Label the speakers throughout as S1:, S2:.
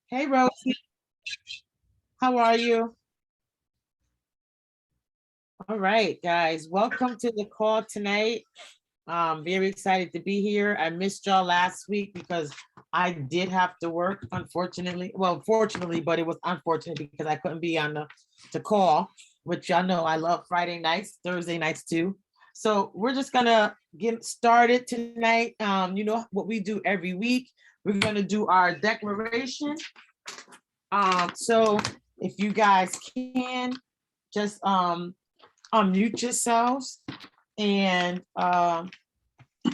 S1: Hey, Rosie, how are you? All right, guys, welcome to the call tonight. Very excited to be here. I missed y'all last week because I did have to work, unfortunately. Well, fortunately, but it was unfortunate because I couldn't be on the call, which y'all know I love Friday nights, Thursday nights too. So we're just gonna get started tonight. You know what we do every week. We're gonna do our declaration. So if you guys can just unmute yourselves and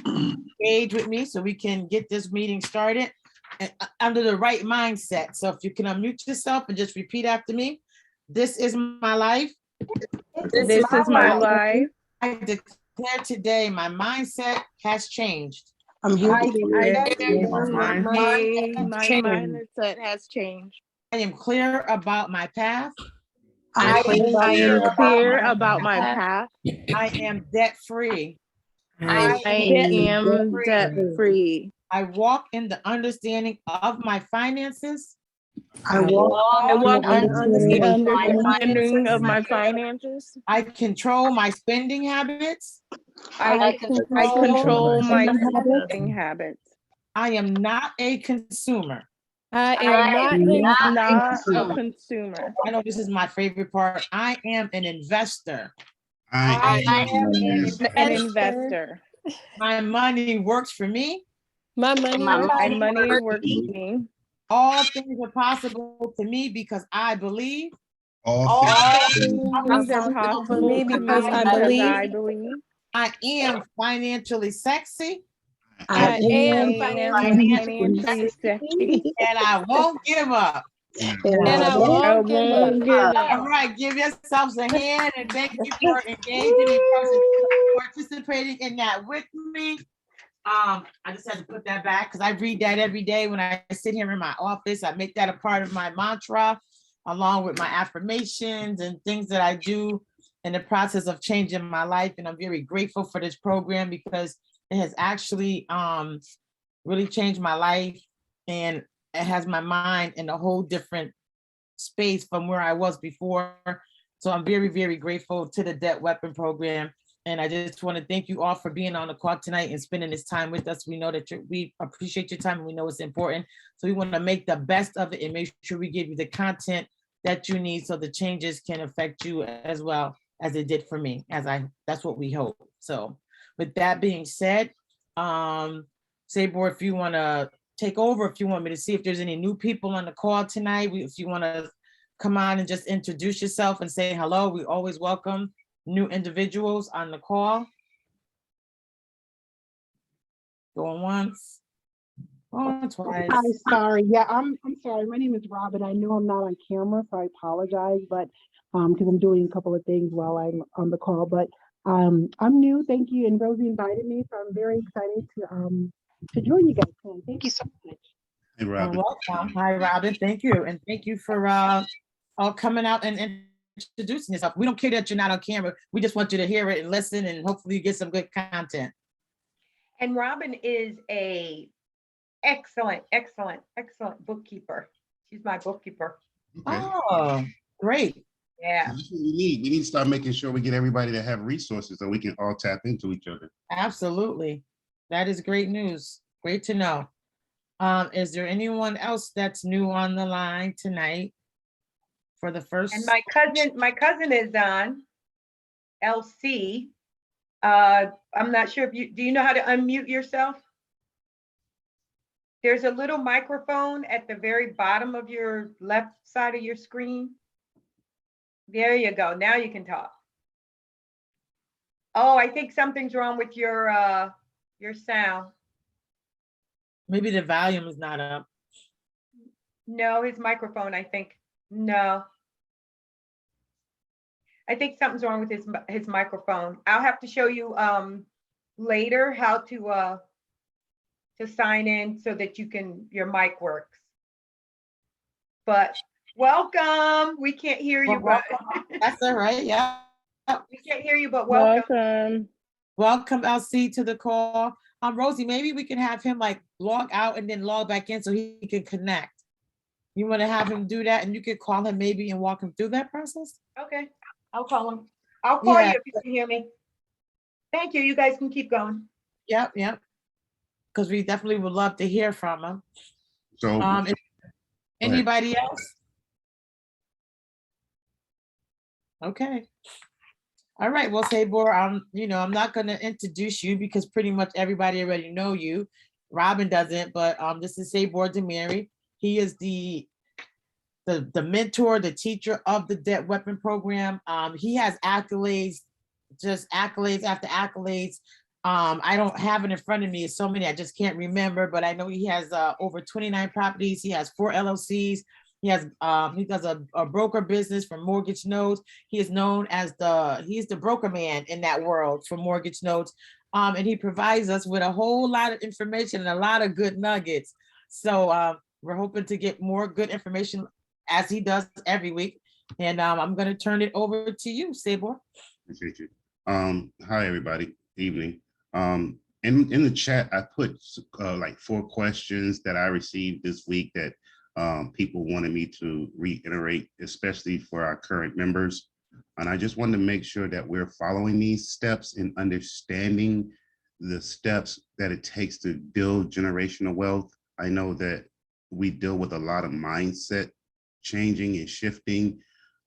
S1: engage with me so we can get this meeting started under the right mindset. So if you can unmute yourself and just repeat after me. This is my life.
S2: This is my life.
S1: I declare today my mindset has changed.
S2: I'm here today.
S3: My
S2: My mindset has changed.
S1: I am clear about my path.
S2: I am clear about my path.
S1: I am debt free.
S2: I am debt free.
S1: I walk in the understanding of my finances.
S2: I walk in the understanding of my finances.
S1: I control my spending habits.
S2: I control my spending habits.
S1: I am not a consumer.
S2: I am not a consumer.
S1: I know this is my favorite part. I am an investor.
S2: I am an investor.
S1: My money works for me.
S2: My money works for me.
S1: All things are possible to me because I believe.
S2: All things are possible for me because I believe.
S1: I am financially sexy.
S2: I am financially sexy.
S1: And I won't give up.
S2: And I won't give up.
S1: All right, give yourselves a hand and thank you for engaging and participating in that with me. I just had to put that back because I read that every day when I sit here in my office. I make that a part of my mantra, along with my affirmations and things that I do in the process of changing my life. And I'm very grateful for this program because it has actually really changed my life, and it has my mind in a whole different space from where I was before. So I'm very, very grateful to the Debt Weapon program. And I just want to thank you all for being on the call tonight and spending this time with us. We know that we appreciate your time and we know it's important. So we want to make the best of it and make sure we give you the content that you need so the changes can affect you as well as it did for me, that's what we hope. So with that being said, Sabor, if you want to take over, if you want me to see if there's any new people on the call tonight, if you want to come on and just introduce yourself and say hello, we always welcome new individuals on the call. Going once, going twice.
S3: Hi, sorry. Yeah, I'm sorry. My name is Robin. I know I'm not on camera, so I apologize, but because I'm doing a couple of things while I'm on the call. But I'm new. Thank you, and Rosie invited me, so I'm very excited to join you guys. Thank you so much.
S4: Hey, Robin.
S1: Welcome. Hi, Robin. Thank you, and thank you for all coming out and introducing yourself. We don't care that you're not on camera. We just want you to hear it and listen, and hopefully you get some good content.
S5: And Robin is a excellent bookkeeper. She's my bookkeeper.
S4: Okay.
S1: Oh, great.
S5: Yeah.
S4: That's what we need. We need to start making sure we get everybody to have resources so we can all tap into each other.
S1: Absolutely. That is great news. Great to know. Is there anyone else that's new on the line tonight for the first?
S5: And my cousin is on, LC. I'm not sure if do you know how to unmute yourself? There's a little microphone at the very bottom of your left side of your screen. There you go. Now you can talk. Oh, I think something's wrong with your sound.
S1: Maybe the volume is not up.
S5: No, his microphone, I think. No. I think something's wrong with his microphone. I'll have to show you later how to sign in so that your mic works. But welcome. We can't hear you, but
S1: that's all right. Yeah.
S5: We can't hear you, but welcome.
S1: Welcome, LC, to the call. Rosie, maybe we can have him like log out and then log back in so he can connect. You want to have him do that, and you could call him maybe and walk him through that process?
S5: Okay, I'll call him. I'll call
S1: Yeah.
S5: you if you can hear me. Thank you. You guys can keep going.
S1: Yep, yep. Because we definitely would love to hear from him.
S4: So,
S1: If- Anybody else? Okay. All right, well, Sabor, I'm not gonna introduce you because pretty much everybody already know you. Robin doesn't, but this is Sabor Demary. He is the mentor, the teacher of the debt weapon program. He has accolades, just accolades after accolades. I don't have it in front of me. It's so many, I just can't remember, but I know he has over 29 properties. He has 4 LLCs. He does a broker business for mortgage notes. He is known as he's the broker man in that world for mortgage notes. And he provides us with a whole lot of information and a lot of good nuggets. So we're hoping to get more good information as he does every week. And I'm going to turn it over to you, Sabor.
S4: appreciate you. Hi, everybody. Evening. In the chat, I put like 4 questions that I received this week that people wanted me to reiterate, especially for our current members. And I just wanted to make sure that we're following these steps and understanding the steps that it takes to build generational wealth. I know that we deal with a lot of mindset changing and shifting.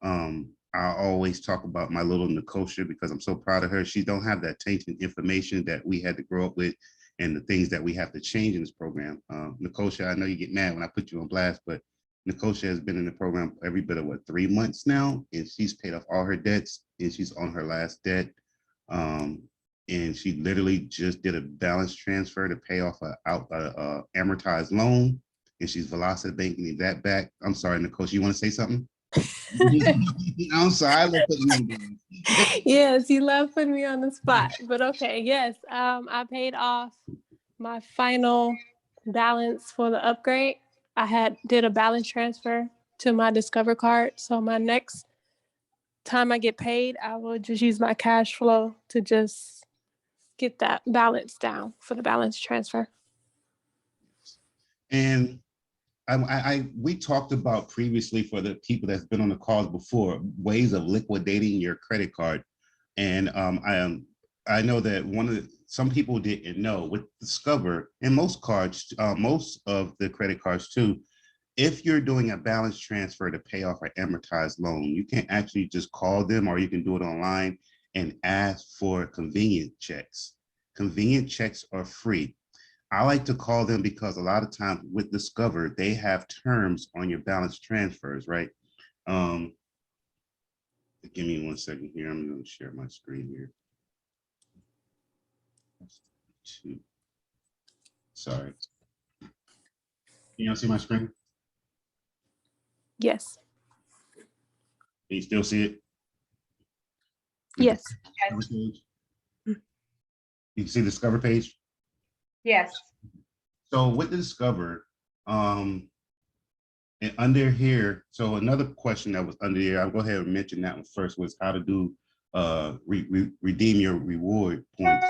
S4: I always talk about my little Nicosia because I'm so proud of her. She don't have that tainted information that we had to grow up with and the things that we have to change in this program. Nicosia, I know you get mad when I put you on blast, but Nicosia has been in the program every bit of 3 months now, and she's paid off all her debts, and she's on her last debt. And she literally just did a balance transfer to pay off a amortized loan, and she's velocity banking that back. I'm sorry, Nicosia, you want to say something? I'm sorry, I love putting you on blast.
S2: Yes, you love putting me on the spot, but okay, yes. I paid off my final balance for the upgrade. I did a balance transfer to my Discover card. So my next time I get paid, I will just use my cash flow to just get that balance down for the balance transfer.
S4: And we talked about previously, for the people that's been on the calls before, ways of liquidating your credit card. And I know that some people didn't know with Discover and most cards, most of the credit cards too, if you're doing a balance transfer to pay off an amortized loan, you can actually just call them, or you can do it online and ask for convenient checks. Convenient checks are free. I like to call them because a lot of times with Discover, they have terms on your balance transfers, right? Give me 1 second here. I'm going to share my screen here. Sorry. Can y'all see my screen?
S2: Yes.
S4: Can you still see it?
S2: Yes.
S4: You can see the Discover page?
S5: Yes.
S4: So with the Discover, and under here, so another question that was under here, I'll go ahead and mention that one first, was how to do redeem your reward points.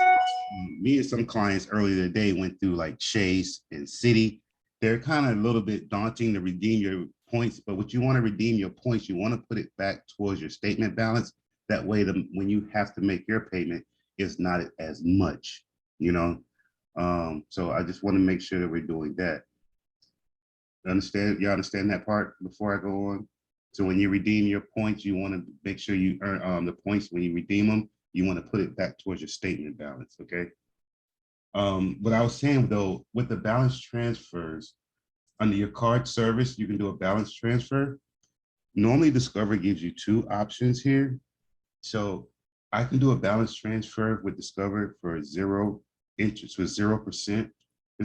S4: Me and some clients earlier today went through like Chase and Citi. They're kind of a little bit daunting to redeem your points, but what you want to redeem your points, you want to put it back towards your statement balance. That way, when you have to make your payment, it's not as much, you know? So I just want to make sure that we're doing that. You understand that part before I go on? So when you redeem your points, you want to make sure you earn the points. When you redeem them, you want to put it back towards your statement balance, okay? What I was saying though, with the balance transfers, under your card service, you can do a balance transfer. Normally Discover gives you 2 options here. So I can do a balance transfer with Discover for 0 interest, with 0%.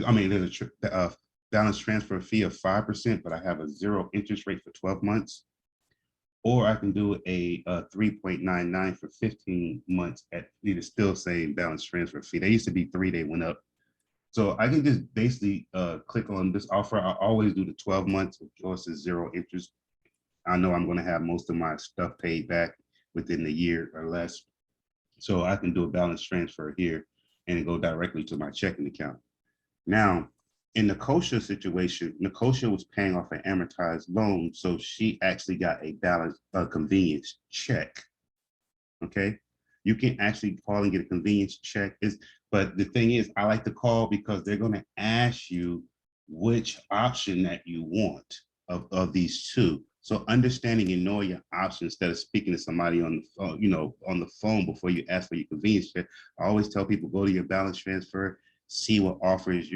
S4: I mean, there's a balance transfer fee of 5%, but I have a 0 interest rate for 12 months. Or I can do a 3.99 for 15 months at the still same balance transfer fee. They used to be 3, they went up. So I can just basically click on this offer. I always do the 12 months, of course, is 0 interest. I know I'm going to have most of my stuff paid back within the year or less. So I can do a balance transfer here and go directly to my checking account. Now, In Nicosia situation, Nicosia was paying off an amortized loan, so she actually got a balance, a convenience check. Okay, you can actually call and get a convenience check. But the thing is, I like to call because they're going to ask you which option that you want of these two. So understanding and knowing your options instead of speaking to somebody on the phone, on the phone before you ask for your convenience check. I always tell people, go to your balance transfer, see what offers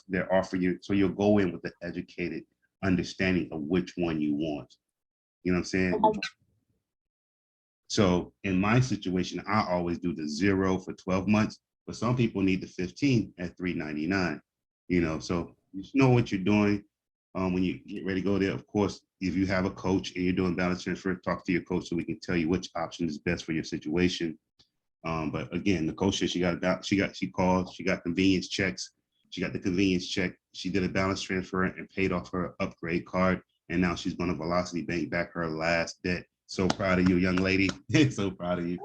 S4: they're offering you. So you'll go in with the educated understanding of which one you want. You know what I'm saying? So in my situation, I always do the 0 for 12 months, but some people need the 15 at $399. So you know what you're doing when you get ready to go there. Of course, if you have a coach and you're doing balance transfer, talk to your coach so we can tell you which option is best for your situation. But again, the coach said she called, she got convenience checks. She got the convenience check. She did a balance transfer and paid off her upgrade card. And now she's going to Velocity Bank back her last debt. So proud of you, young lady. So proud of you.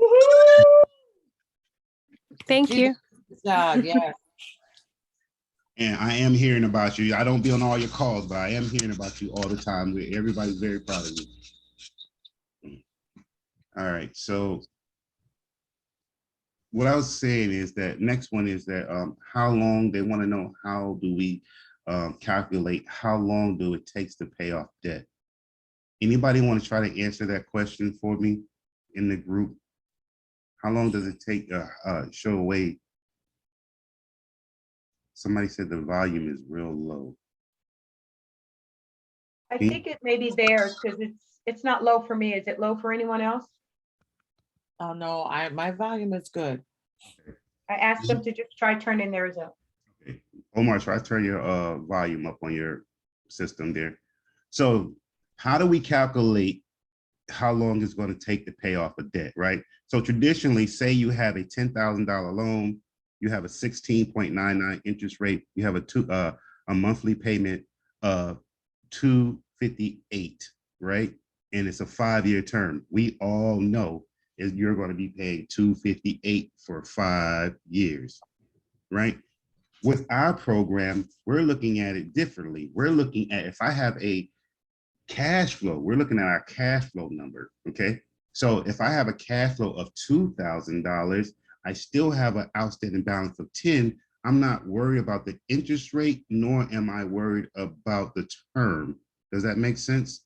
S2: Thank you.
S1: Yeah.
S4: And I am hearing about you. I don't be on all your calls, but I am hearing about you all the time. Everybody's very proud of you. All right. So what I was saying is that next one is that how long they want to know, how do we calculate how long do it takes to pay off debt? Anybody want to try to answer that question for me in the group? How long does it take? Show away. Somebody said the volume is real low.
S5: I think it may be theirs because it's not low for me. Is it low for anyone else?
S1: Oh no, my volume is good.
S5: I asked them to just try turning theirs up.
S4: Okay. Omar, try to turn your volume up on your system there. So how do we calculate how long it's going to take to pay off a debt, right? So traditionally, say you have a $10,000 loan, you have a 16.99 interest rate, you have a monthly payment of $258, right? And it's a 5-year term. We all know is you're going to be paying $258 for 5 years, right? With our program, we're looking at it differently. We're looking at if I have a cash flow, we're looking at our cash flow number, okay? So if I have a cash flow of $2,000, I still have an outstanding balance of 10. I'm not worried about the interest rate, nor am I worried about the term. Does that make sense?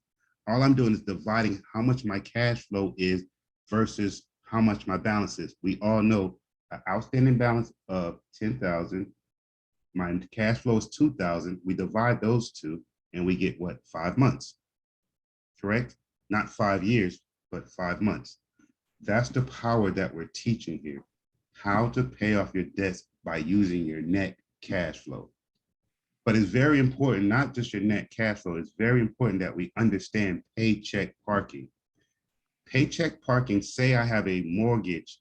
S4: All I'm doing is dividing how much my cash flow is versus how much my balance is. We all know an outstanding balance of 10,000, my cash flow is 2,000. We divide those two and we get what? 5 months. Correct? Not 5 years, but 5 months. That's the power that we're teaching here. How to pay off your debts by using your net cash flow. But it's very important, not just your net cash flow, it's very important that we understand paycheck parking. Paycheck parking, say I have a mortgage,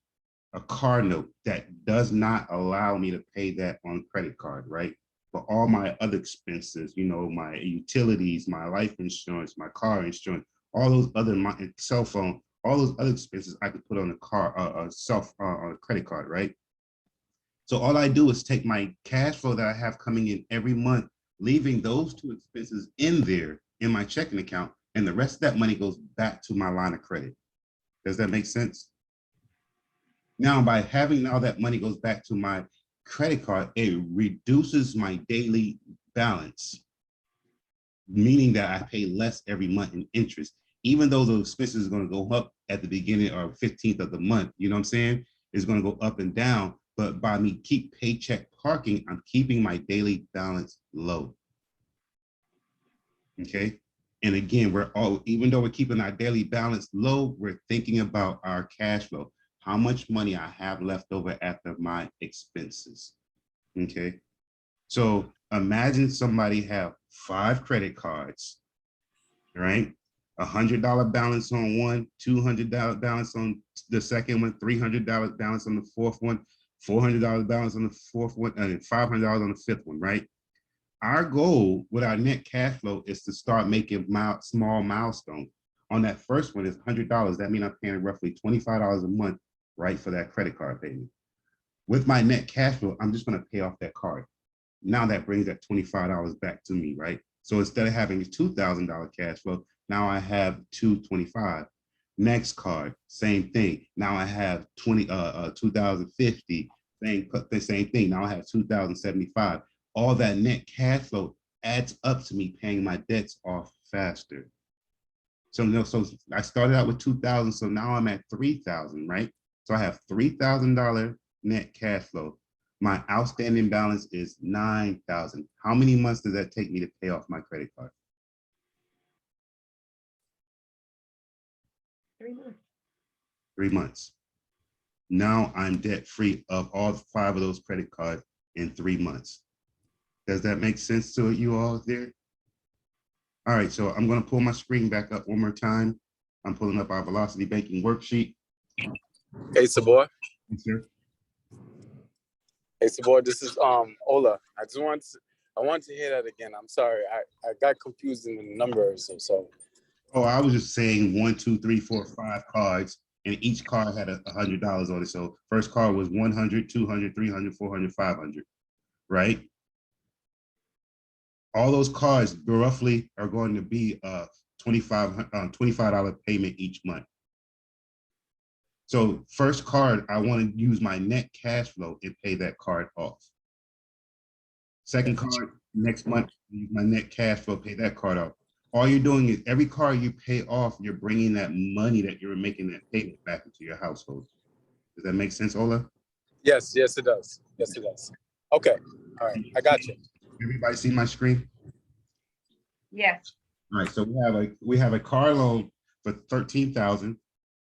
S4: a car note that does not allow me to pay that on credit card, right? But all my other expenses, my utilities, my life insurance, my car insurance, all those other, my cell phone, all those other expenses I could put on a credit card, right? So all I do is take my cash flow that I have coming in every month, leaving those two expenses in there in my checking account, and the rest of that money goes back to my line of credit. Does that make sense? Now, by having all that money goes back to my credit card, it reduces my daily balance, meaning that I pay less every month in interest, even though those expenses are going to go up at the beginning or 15th of the month. You know what I'm saying? It's going to go up and down, but by me keep paycheck parking, I'm keeping my daily balance low. Okay. And again, even though we're keeping our daily balance low, we're thinking about our cash flow, how much money I have left over after my expenses. Okay. So imagine somebody have 5 credit cards, right? $100 balance on one, $200 balance on the second one, $300 balance on the fourth one, $400 balance on the fourth one, and $500 on the fifth one, right? Our goal with our net cash flow is to start making small milestones. On that first one is $100. That means I'm paying roughly $25 a month, right, for that credit card payment. With my net cash flow, I'm just going to pay off that card. Now that brings that $25 back to me, right? So instead of having a $2,000 cash flow, now I have $225. Next card, same thing. Now I have 2,050. The same thing. Now I have 2,075. All that net cash flow adds up to me paying my debts off faster. So no, so I started out with 2,000, so now I'm at 3,000, right? So I have $3,000 net cash flow. My outstanding balance is 9,000. How many months does that take me to pay off my credit card?
S5: 3 months.
S4: 3 months. Now I'm debt free of all 5 of those credit cards in 3 months. Does that make sense to you all there? All right, so I'm going to pull my screen back up one more time. I'm pulling up our velocity banking worksheet.
S6: Hey, Sabor.
S4: Yes, sir.
S6: Hey, Sabor. This is Ola. I wanted to hear that again. I'm sorry. I got confused in the numbers. So.
S4: Oh, I was just saying 1, 2, 3, 4, 5 cards, and each card had $100 on it. So first card was 100, 200, 300, 400, 500, right? All those cards roughly are going to be a $25 payment each month. So first card, I want to use my net cash flow and pay that card off. Second card, next month, use my net cash flow, pay that card off. All you're doing is every card you pay off, you're bringing that money that you're making that payment back into your household. Does that make sense, Ola?
S6: Yes, it does. Yes, it does. Okay. All right. I got you.
S4: Everybody see my screen?
S5: Yes.
S4: All right, so we have a car loan for 13,000.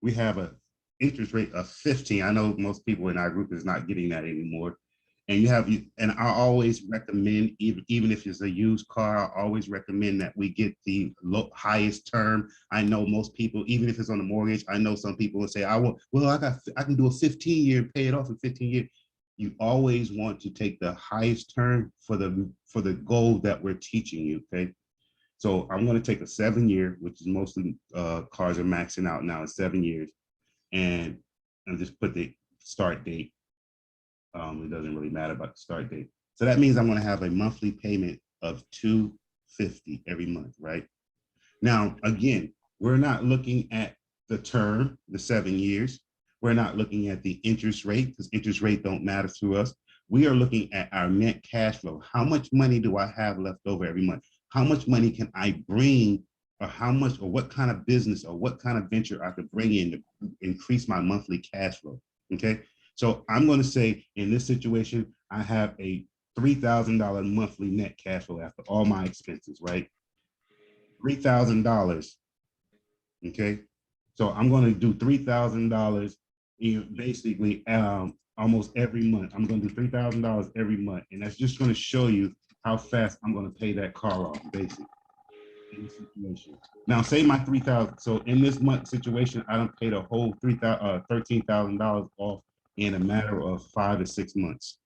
S4: We have a interest rate of 15. I know most people in our group is not getting that anymore. And I always recommend, even if it's a used car, I always recommend that we get the highest term. I know most people, even if it's on a mortgage, I know some people will say, I can do a 15-year and pay it off in 15 years. You always want to take the highest term for the goal that we're teaching you, okay? So I'm going to take a 7-year, which is mostly cars are maxing out now in 7 years, and just put the start date. It doesn't really matter about the start date. So that means I'm going to have a monthly payment of $250 every month, right? Now, again, we're not looking at the term, the 7 years. We're not looking at the interest rate, because interest rate don't matter to us. We are looking at our net cash flow. How much money do I have left over every month? How much money can I bring, or what kind of business or what kind of venture I could bring in to increase my monthly cash flow, okay? So I'm going to say in this situation, I have a $3,000 monthly net cash flow after all my expenses, right? $3,000, okay? So I'm going to do $3,000 basically almost every month. I'm going to do $3,000 every month. And that's just going to show you how fast I'm going to pay that car off, basically, in this situation. Now, say my $3,000. So in this month situation, I don't pay the whole $13,000 off in a matter of 5 to 6 months.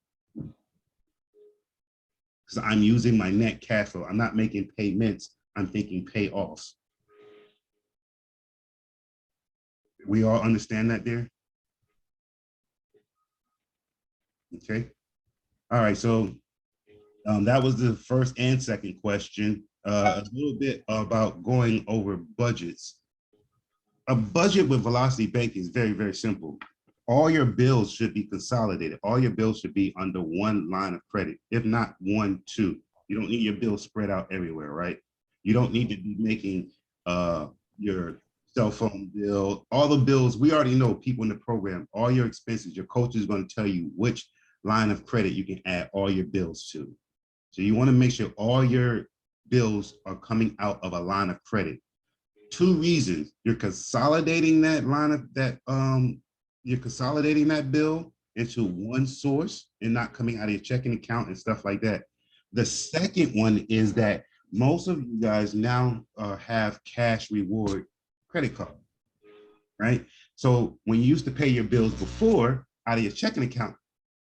S4: So I'm using my net cash flow. I'm not making payments. I'm thinking payoffs. We all understand that there? Okay. All right. So that was the first and second question. A little bit about going over budgets. A budget with Velocity Bank is very, very simple. All your bills should be consolidated. All your bills should be under one line of credit, if not 1, 2. You don't need your bills spread out everywhere, right? You don't need to be making your cell phone bill, all the bills. We already know, people in the program, all your expenses, your coach is going to tell you which line of credit you can add all your bills to. So you want to make sure all your bills are coming out of a line of credit. 2 reasons: you're consolidating that line of you're consolidating that bill into one source and not coming out of your checking account and stuff like that. The second one is that most of you guys now have cash reward credit card, right? So when you used to pay your bills before out of your checking account,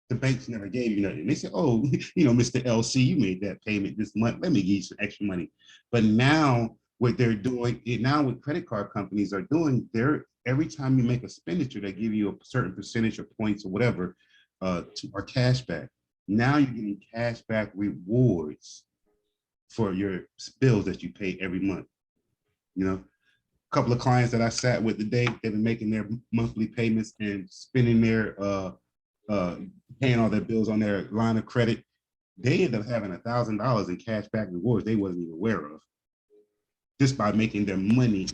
S4: the banks never gave you nothing. They said, oh, Mr. LC, you made that payment this month. Let me give you some extra money. But now what they're doing, now what credit card companies are doing, every time you make a expenditure, they give you a certain percentage of points or whatever or cash back. Now you're getting cash back rewards for your bills that you pay every month. You know, a couple of clients that I sat with today, they've been making their monthly payments and spending their paying all their bills on their line of credit. They end up having $1,000 in cash back rewards they wasn't even aware of, just by making their money,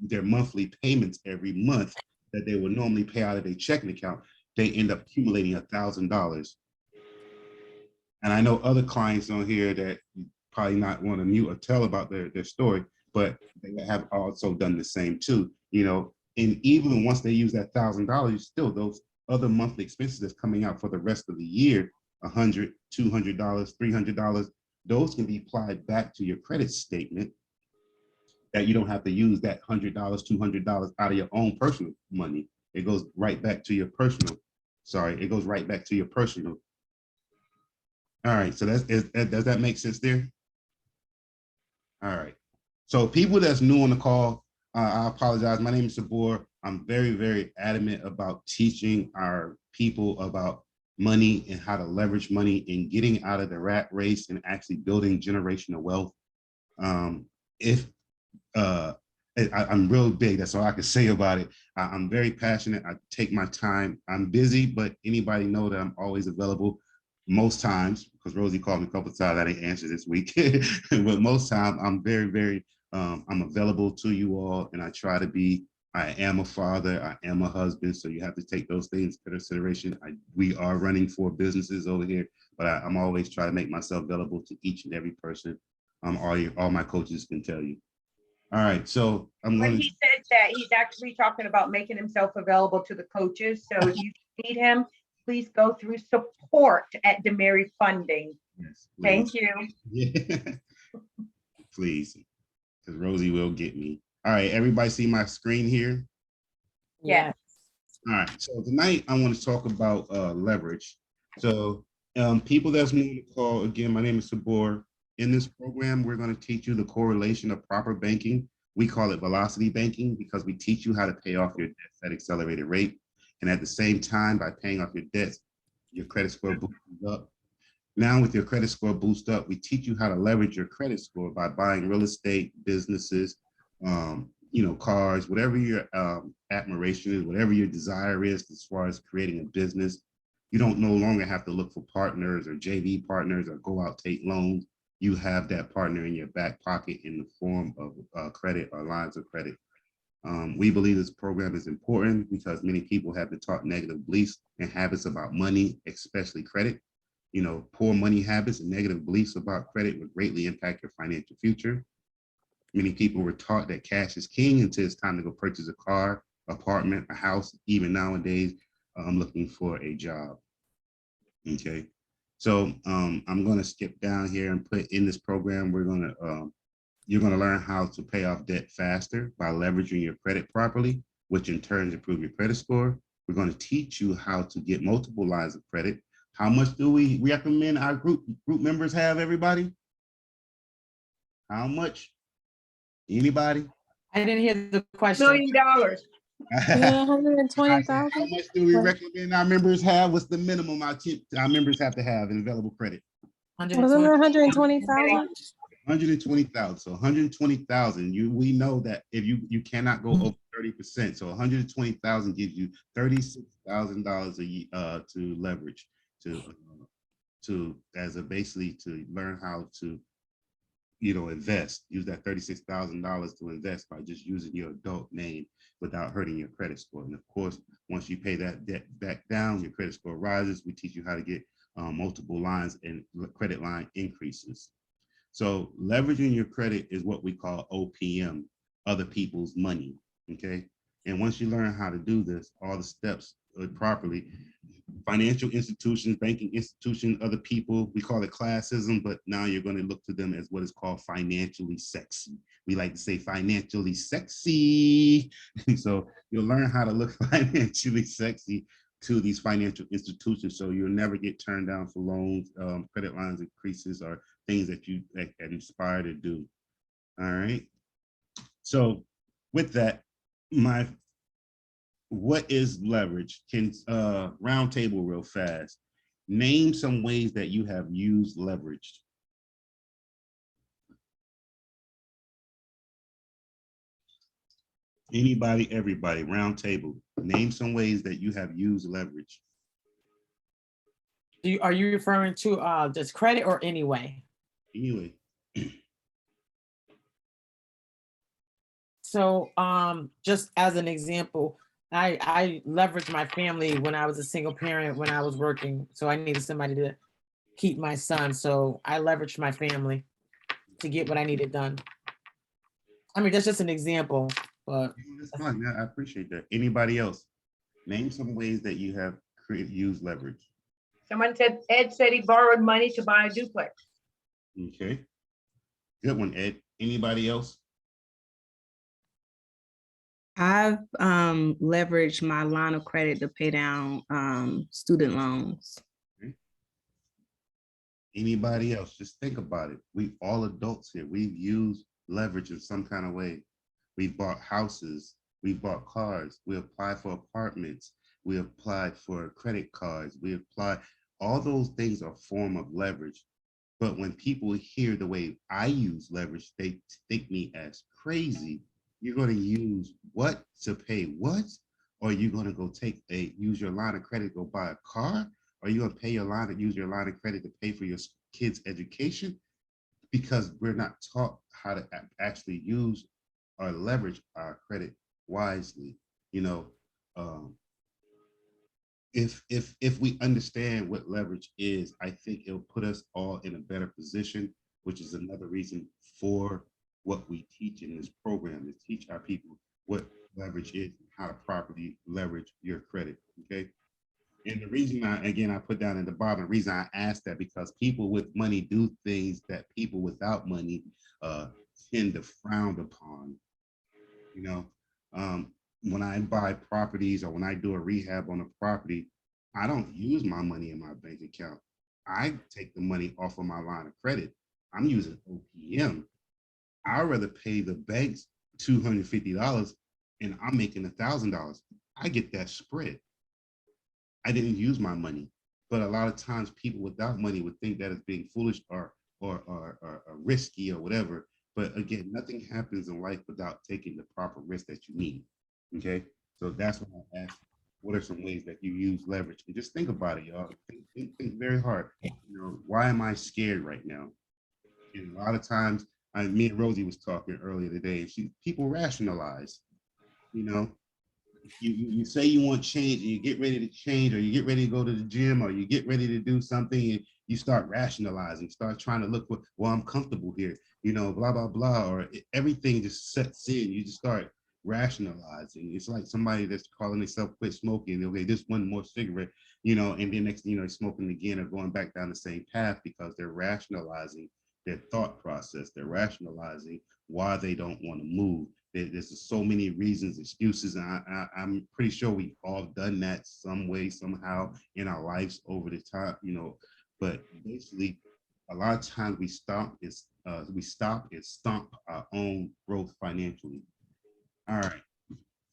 S4: their monthly payments every month that they would normally pay out of their checking account. They end up accumulating $1,000. And I know other clients on here that probably not want to mute or tell about their story, but they have also done the same too, you know. And even once they use that $1,000, still those other monthly expenses that's coming out for the rest of the year, $100, $200, $300, those can be applied back to your credit statement, that you don't have to use that $100, $200 out of your own personal money. It goes right back to your personal. Sorry, it goes right back to your personal. All right, so does that make sense there? All right. So people that's new on the call, I apologize. My name is Sabor. I'm very, very adamant about teaching our people about money and how to leverage money and getting out of the rat race and actually building generational wealth. I'm real big. That's all I can say about it. I'm very passionate. I take my time. I'm busy, but anybody know that I'm always available most times, because Rosie called me a couple of times. I didn't answer this week, but most time I'm very, very, I'm available to you all, and I try to be. I am a father. I am a husband. So you have to take those things into consideration. We are running 4 businesses over here, but I'm always trying to make myself available to each and every person. All my coaches can tell you. All right, so I'm
S5: When
S4: going
S5: he says that, he's actually talking about making himself available to the coaches. So if you need him, please go through support at DeMary Funding.
S4: Yes,
S5: Thank you.
S4: Yeah. Please, because Rosie will get me. All right, everybody see my screen here?
S5: Yeah.
S4: All right, so tonight I want to talk about leverage. So people that's new to the call, again, my name is Sabor. In this program, we're going to teach you the correlation of proper banking. We call it velocity banking because we teach you how to pay off your debts at accelerated rate. And at the same time, by paying off your debts, your credit score boosts up. Now with your credit score boost up, we teach you how to leverage your credit score by buying real estate, businesses, cars, whatever your admiration is, whatever your desire is as far as creating a business. You don't no longer have to look for partners or JV partners or go out take loans. You have that partner in your back pocket in the form of credit or lines of credit. We believe this program is important because many people have been taught negative beliefs and habits about money, especially credit. You know, poor money habits and negative beliefs about credit will greatly impact your financial future. Many people were taught that cash is king until it's time to go purchase a car, apartment, a house. Even nowadays, I'm looking for a job. Okay. So I'm going to skip down here and put in this program. You're going to learn how to pay off debt faster by leveraging your credit properly, which in turn improve your credit score. We're going to teach you how to get multiple lines of credit. How much do we recommend our group members have, everybody? How much? Anybody?
S1: I didn't hear the question.
S5: $1 million.
S2: Yeah, 120,000.
S4: How much do we recommend our members have? What's the minimum our members have to have in available credit?
S2: Wasn't it 120,000?
S4: 120,000. So 120,000. We know that if you cannot go over 30%. So 120,000 gives you $36,000 a year to leverage basically to learn how to invest. Use that $36,000 to invest by just using your adult name without hurting your credit score. And of course, once you pay that debt back down, your credit score rises. We teach you how to get multiple lines and credit line increases. So leveraging your credit is what we call OPM, other people's money, okay? And once you learn how to do this, all the steps properly, financial institutions, banking institutions, other people, we call it classism, but now you're going to look to them as what is called financially sexy. We like to say financially sexy. So you'll learn how to look financially sexy to these financial institutions, so you'll never get turned down for loans, credit lines increases, or things that you inspire to do. All right. So with that, what is leverage? Can round table real fast. Name some ways that you have used leverage. Anybody, everybody, round table. Name some ways that you have used leverage.
S1: Are you referring to just credit or anyway?
S4: Anyway,
S1: So just as an example, I leveraged my family when I was a single parent when I was working. So I needed somebody to keep my son. So I leveraged my family to get what I needed done. I mean, that's just an example, but
S4: that's fine. I appreciate that. Anybody else? Name some ways that you have used leverage.
S5: Someone said, Ed said he borrowed money to buy a duplex.
S4: Okay. Good one, Ed. Anybody else?
S7: I've leveraged my line of credit to pay down student loans.
S4: Anybody else? Just think about it. We all adults here. We've used leverage in some kind of way. We've bought houses. We've bought cars. We applied for apartments. We applied for credit cards. We applied. All those things are a form of leverage. But when people hear the way I use leverage, they think me as crazy. You're going to use what to pay what? Or are you going to go use your line of credit, go buy a car? Are you going to use your line of credit to pay for your kids' education? Because we're not taught how to actually use or leverage our credit wisely. You know, if we understand what leverage is, I think it'll put us all in a better position, which is another reason for what we teach in this program, is teach our people what leverage is, and how to properly leverage your credit, okay? And the reason I put down at the bottom, the reason I asked that, because people with money do things that people without money tend to frown upon. You know, when I buy properties or when I do a rehab on a property, I don't use my money in my bank account. I take the money off of my line of credit. I'm using OPM. I'd rather pay the banks $250 and I'm making $1,000. I get that spread. I didn't use my money, but a lot of times people without money would think that it's being foolish or risky or whatever. But again, nothing happens in life without taking the proper risk that you need. Okay, so that's what I asked. What are some ways that you use leverage? And just think about it, y'all. Think very hard. You know, why am I scared right now? And a lot of times, me and Rosie was talking earlier today, and people rationalize. You know, you say you want change, and you get ready to change, or you get ready to go to the gym, or you get ready to do something, and you start rationalizing, start trying to look for, well, I'm comfortable here, you know, blah, blah, blah, or everything just sets in. You just start rationalizing. It's like somebody that's calling themselves quit smoking. Okay, just one more cigarette, you know, and then next thing you know, smoking again or going back down the same path because they're rationalizing their thought process. They're rationalizing why they don't want to move. There's so many reasons, excuses, and I'm pretty sure we've all done that some way, somehow in our lives over the time, you know. But basically, a lot of times we stop and stomp our own growth financially. All right.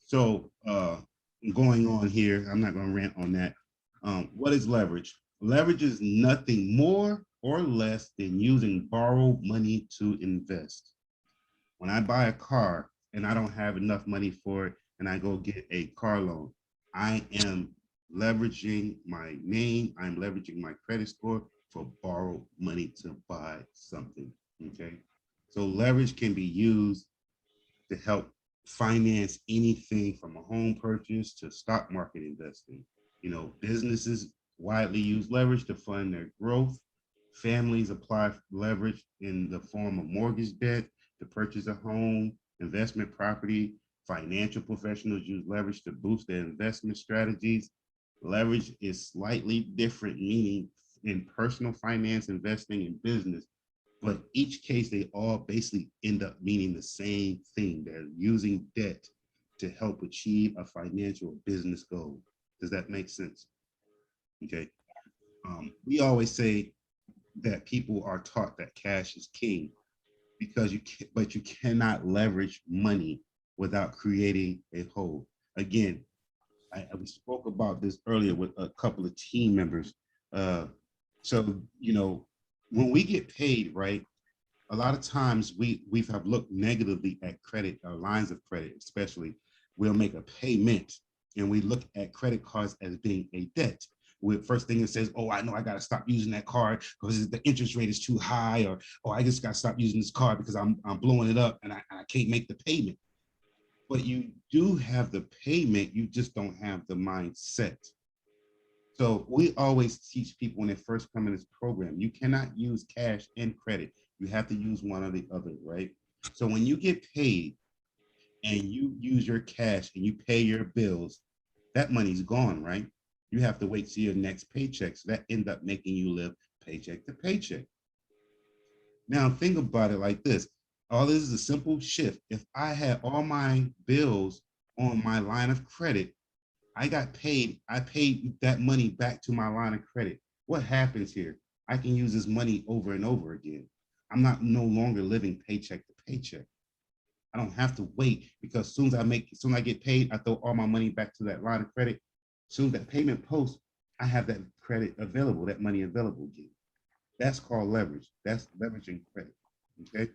S4: So going on here, I'm not going to rant on that. What is leverage? Leverage is nothing more or less than using borrowed money to invest. When I buy a car and I don't have enough money for it and I go get a car loan, I am leveraging my name, I'm leveraging my credit score for borrowed money to buy something, okay? So leverage can be used to help finance anything from a home purchase to stock market investing. You know, businesses widely use leverage to fund their growth. Families apply leverage in the form of mortgage debt to purchase a home, investment property. Financial professionals use leverage to boost their investment strategies. Leverage is slightly different, meaning in personal finance, investing, and business. But each case, they all basically end up meaning the same thing. They're using debt to help achieve a financial business goal. Does that make sense? Okay. We always say that people are taught that cash is king because but you cannot leverage money without creating a hole. Again, we spoke about this earlier with a couple of team members. So, you know, when we get paid, right, a lot of times we have looked negatively at credit or lines of credit, especially. We'll make a payment and we look at credit cards as being a debt. First thing it says, oh, I know I got to stop using that card because the interest rate is too high, or oh, I just got to stop using this card because I'm blowing it up and I can't make the payment. But you do have the payment, you just don't have the mindset. So we always teach people when they first come in this program, you cannot use cash and credit. You have to use one or the other, right? So when you get paid and you use your cash and you pay your bills, that money's gone, right? You have to wait till your next paycheck. So that end up making you live paycheck to paycheck. Now think about it like this. All this is a simple shift. If I had all my bills on my line of credit, I got paid, I paid that money back to my line of credit. What happens here? I can use this money over and over again. I'm not no longer living paycheck to paycheck. I don't have to wait because as soon as I get paid, I throw all my money back to that line of credit. As soon as that payment post, I have that credit available, that money available again. That's called leverage. That's leveraging credit, okay?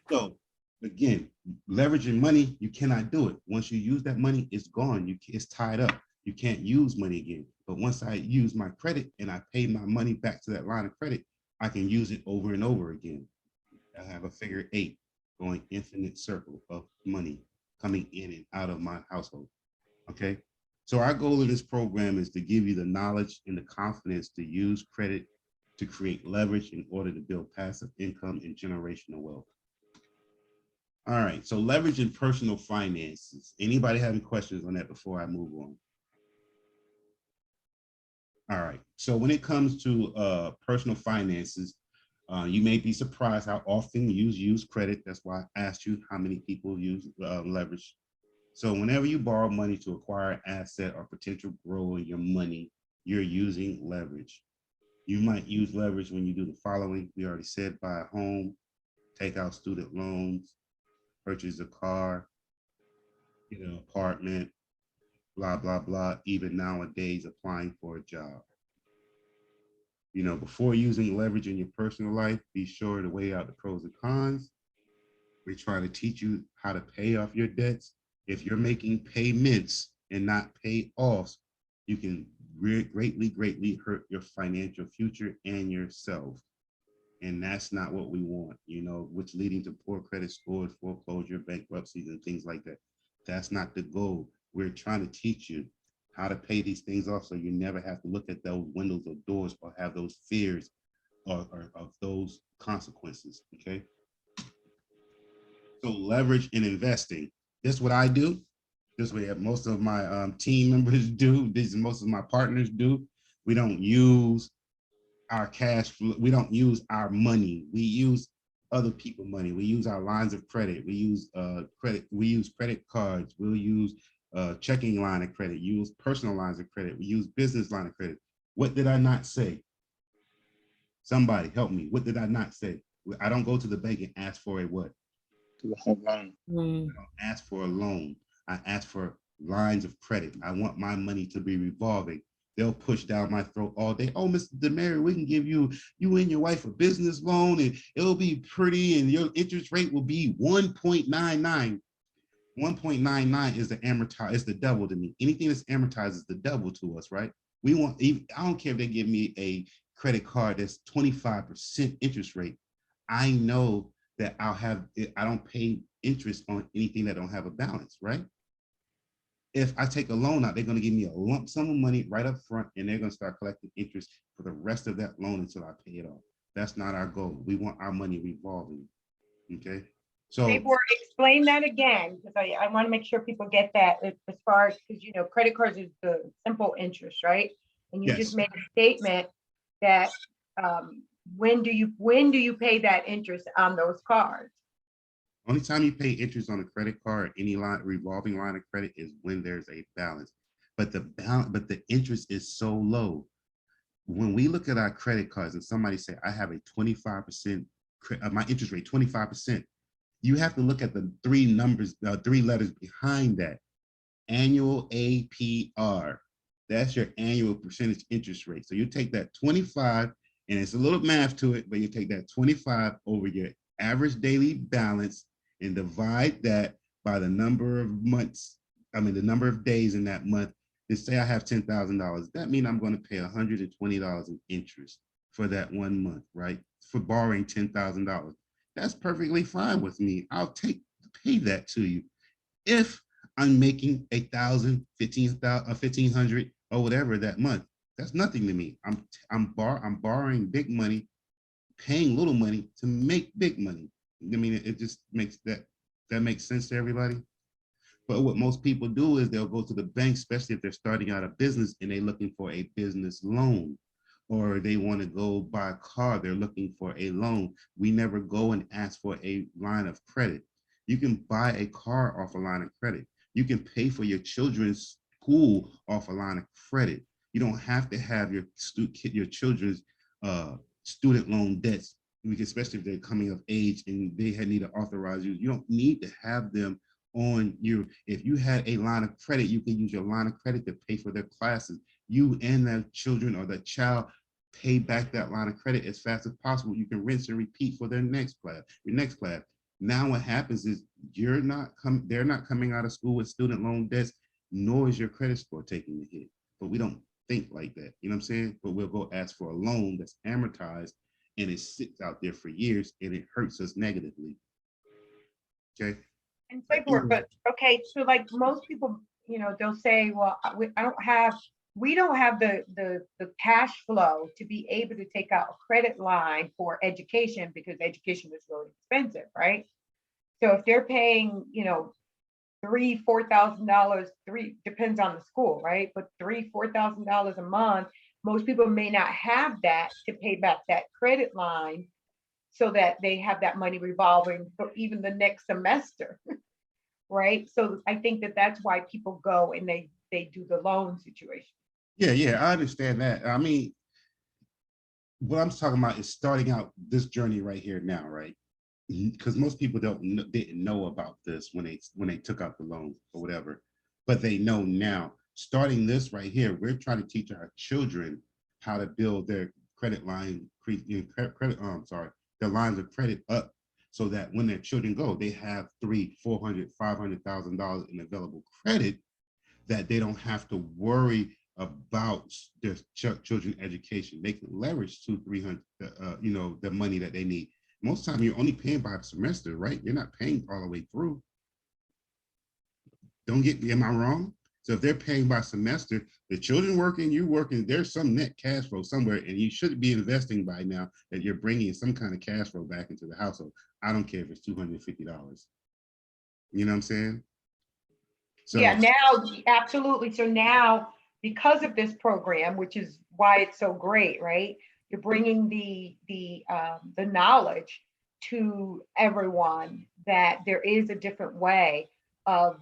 S4: So again, leveraging money, you cannot do it. Once you use that money, it's gone. It's tied up. You can't use money again. But once I use my credit and I pay my money back to that line of credit, I can use it over and over again. I have a figure 8 going infinite circle of money coming in and out of my household. Okay. So our goal in this program is to give you the knowledge and the confidence to use credit to create leverage in order to build passive income and generational wealth. All right, so leveraging personal finances. Anybody having questions on that before I move on? All right, so when it comes to personal finances, you may be surprised how often you use credit. That's why I asked you how many people use leverage. So whenever you borrow money to acquire an asset or potential growth in your money, you're using leverage. You might use leverage when you do the following. We already said: buy a home, take out student loans, purchase a car, get an apartment, blah, blah, blah, even nowadays applying for a job. You know, before using leverage in your personal life, be sure to weigh out the pros and cons. We're trying to teach you how to pay off your debts. If you're making payments and not pay offs, you can greatly hurt your financial future and yourself. And that's not what we want, you know, which leading to poor credit scores, foreclosure, bankruptcies, and things like that. That's not the goal. We're trying to teach you how to pay these things off so you never have to look at those windows or doors or have those fears or of those consequences, okay? So leverage in investing. This is what I do. This way most of my team members do. This is most of my partners do. We don't use our cash flow. We don't use our money. We use other people's money. We use our lines of credit. We use credit. We use credit cards. We'll use checking line of credit. Use personal lines of credit. We use business line of credit. What did I not say? Somebody help me. What did I not say? I don't go to the bank and ask for a what? I don't ask for a loan. I ask for lines of credit. I want my money to be revolving. They'll push down my throat all day. Oh, Mr. DeMary, we can give you and your wife a business loan and it'll be pretty and your interest rate will be 1.99. 1.99 is the amortized, it's the devil to me. Anything that's amortized is the devil to us, right? We want, I don't care if they give me a credit card that's 25% interest rate. I know that I don't pay interest on anything that don't have a balance, right? If I take a loan out, they're going to give me a lump sum of money right up front, and they're going to start collecting interest for the rest of that loan until I pay it off. That's not our goal. We want our money revolving. Okay. So
S5: Before, explain that again, because I want to make sure people get that as far as, because, you know, credit cards is the simple interest, right? And you just made a statement that when do you pay that interest on those cards?
S4: Only time you pay interest on a credit card, any revolving line of credit, is when there's a balance. But the interest is so low. When we look at our credit cards and somebody say, I have a 25%, my interest rate, 25%, you have to look at the three letters behind that. Annual APR. That's your annual percentage interest rate. So you take that 25, and it's a little math to it, but you take that 25 over your average daily balance and divide that by the number of months, I mean, the number of days in that month. Let's say I have $10,000. That means I'm going to pay $120 in interest for that 1 month, right? For borrowing $10,000. That's perfectly fine with me. I'll pay that to you. If I'm making 1,000, 15,000, 1,500 or whatever that month, that's nothing to me. I'm borrowing big money, paying little money to make big money. I mean, it just makes that makes sense to everybody. But what most people do is they'll go to the bank, especially if they're starting out a business and they're looking for a business loan, or they want to go buy a car, they're looking for a loan. We never go and ask for a line of credit. You can buy a car off a line of credit. You can pay for your children's school off a line of credit. You don't have to have your children's student loan debts, especially if they're coming of age and they need to authorize you. You don't need to have them on you. If you had a line of credit, you can use your line of credit to pay for their classes. You and the children or the child pay back that line of credit as fast as possible. You can rinse and repeat for their next class, your next class. Now what happens is they're not coming out of school with student loan debts, nor is your credit score taking the hit. But we don't think like that, you know what I'm saying? But we'll go ask for a loan that's amortized and it sits out there for years and it hurts us negatively. Okay.
S5: And paperwork, but okay, so like most people, they'll say, well, we don't have the cash flow to be able to take out a credit line for education because education is really expensive, right? So if they're paying, $3,000-$4,000, depends on the school, right? But $3,000-$4,000 a month, most people may not have that to pay back that credit line so that they have that money revolving for even the next semester, right? So I think that's why people go and they do the loan situation.
S4: Yeah, I understand that. I mean, what I'm talking about is starting out this journey right here now, right? Because most people didn't know about this when they took out the loan or whatever, but they know now. Starting this right here, we're trying to teach our children how to build their credit line, their lines of credit up, so that when their children go, they have $300,000, $400,000, $500,000 in available credit, that they don't have to worry about their children's education. They can leverage 200, 300, the money that they need. Most of the time, you're only paying by the semester, right? You're not paying all the way through. Am I wrong? So if they're paying by semester, the children working, you working, there's some net cash flow somewhere, and you should be investing by now that you're bringing some kind of cash flow back into the household. I don't care if it's $250. You know what I'm saying? So,
S5: yeah, now, absolutely. So now, because of this program, which is why it's so great, right? You're bringing the knowledge to everyone that there is a different way of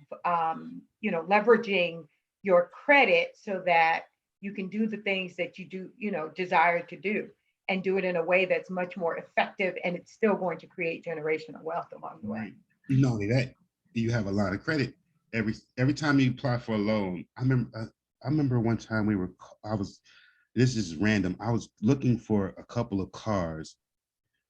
S5: leveraging your credit so that you can do the things that you do, desire to do, and do it in a way that's much more effective, and it's still going to create generational wealth along the way.
S4: right. Not only that, you have a lot of credit. Every time you apply for a loan, I remember one time this is random. I was looking for a couple of cars,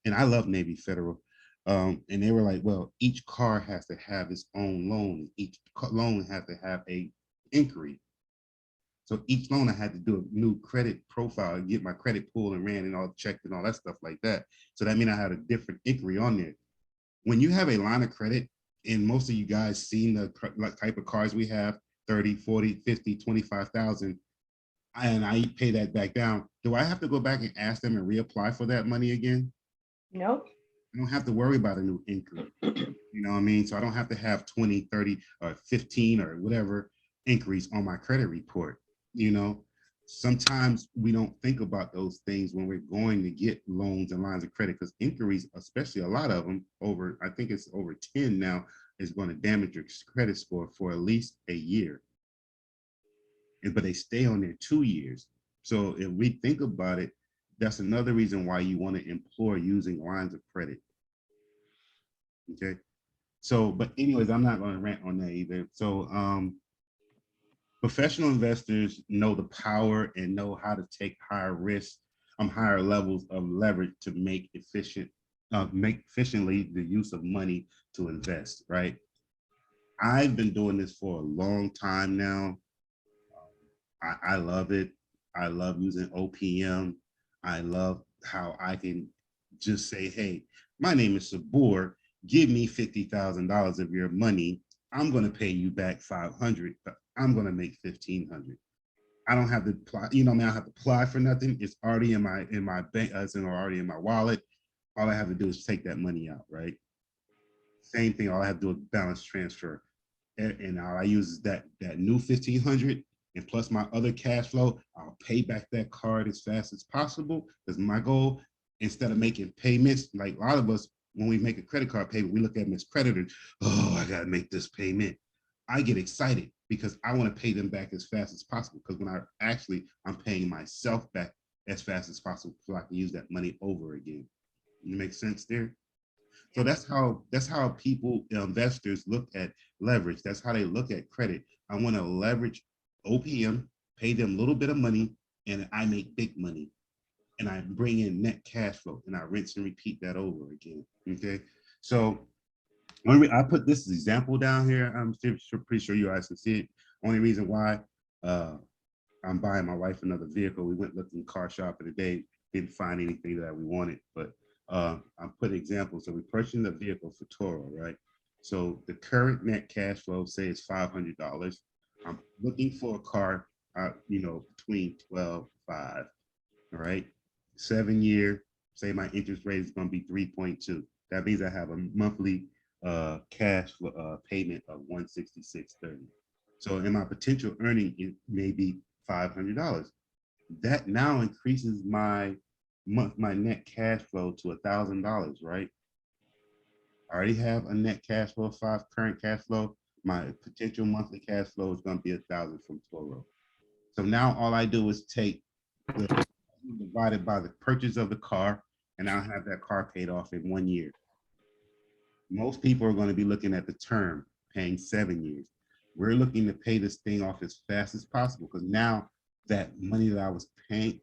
S4: and I love Navy Federal. And they were like, well, each car has to have its own loan. Each loan has to have a inquiry. So each loan I had to do a new credit profile and get my credit pulled and ran and all checked and all that stuff like that. So that means I had a different inquiry on there. When you have a line of credit, and most of you guys seen the type of cars we have, 30, 40, 50, 25,000, and I pay that back down, do I have to go back and ask them and reapply for that money again?
S5: Nope.
S4: I don't have to worry about a new inquiry. You know what I mean? So I don't have to have 20, 30, or 15 or whatever inquiries on my credit report. Sometimes we don't think about those things when we're going to get loans and lines of credit, because inquiries, especially a lot of them, I think it's over 10 now, is going to damage your credit score for at least a year. But they stay on there 2 years. So if we think about it, that's another reason why you want to employ using lines of credit. Okay. So, but anyways, I'm not going to rant on that either. So, Professional investors know the power and know how to take higher risks, higher levels of leverage to make efficiently the use of money to invest, right? I've been doing this for a long time now. I love it. I love using OPM. I love how I can just say, hey, my name is Sabur. Give me $50,000 of your money. I'm going to pay you back 500, but I'm going to make 1,500. I don't have to apply, I don't have to apply for nothing. It's already in my bank, it's already in my wallet. All I have to do is take that money out, right? Same thing, all I have to do is balance transfer. And all I use is that new 1,500 and plus my other cash flow. I'll pay back that card as fast as possible. Because my goal, instead of making payments, like a lot of us, when we make a credit card payment, we look at them as creditors. Oh, I gotta make this payment. I get excited because I want to pay them back as fast as possible. Because when I'm paying myself back as fast as possible so I can use that money over again. It makes sense there? So that's how people, investors look at leverage. That's how they look at credit. I want to leverage OPM, pay them a little bit of money, and I make big money. And I bring in net cash flow and I rinse and repeat that over again. Okay. So I put this example down here. I'm pretty sure you guys can see it. Only reason why I'm buying my wife another vehicle. We went looking car shopping today, didn't find anything that we wanted, but I'm putting examples. So we're purchasing the vehicle for Toro, right? So the current net cash flow, say it's $500. I'm looking for a car, between 12.5, all right? 7-year, say my interest rate is going to be 3.2. That means I have a monthly cash payment of $166.30. So in my potential earning, it may be $500. That now increases my net cash flow to $1,000, right? I already have a net cash flow of current cash flow. My potential monthly cash flow is going to be 1,000 from Toro. So now all I do is take the divided by the purchase of the car, and I'll have that car paid off in 1 year. Most people are going to be looking at the term, paying 7 years. We're looking to pay this thing off as fast as possible because now that money that I was paying,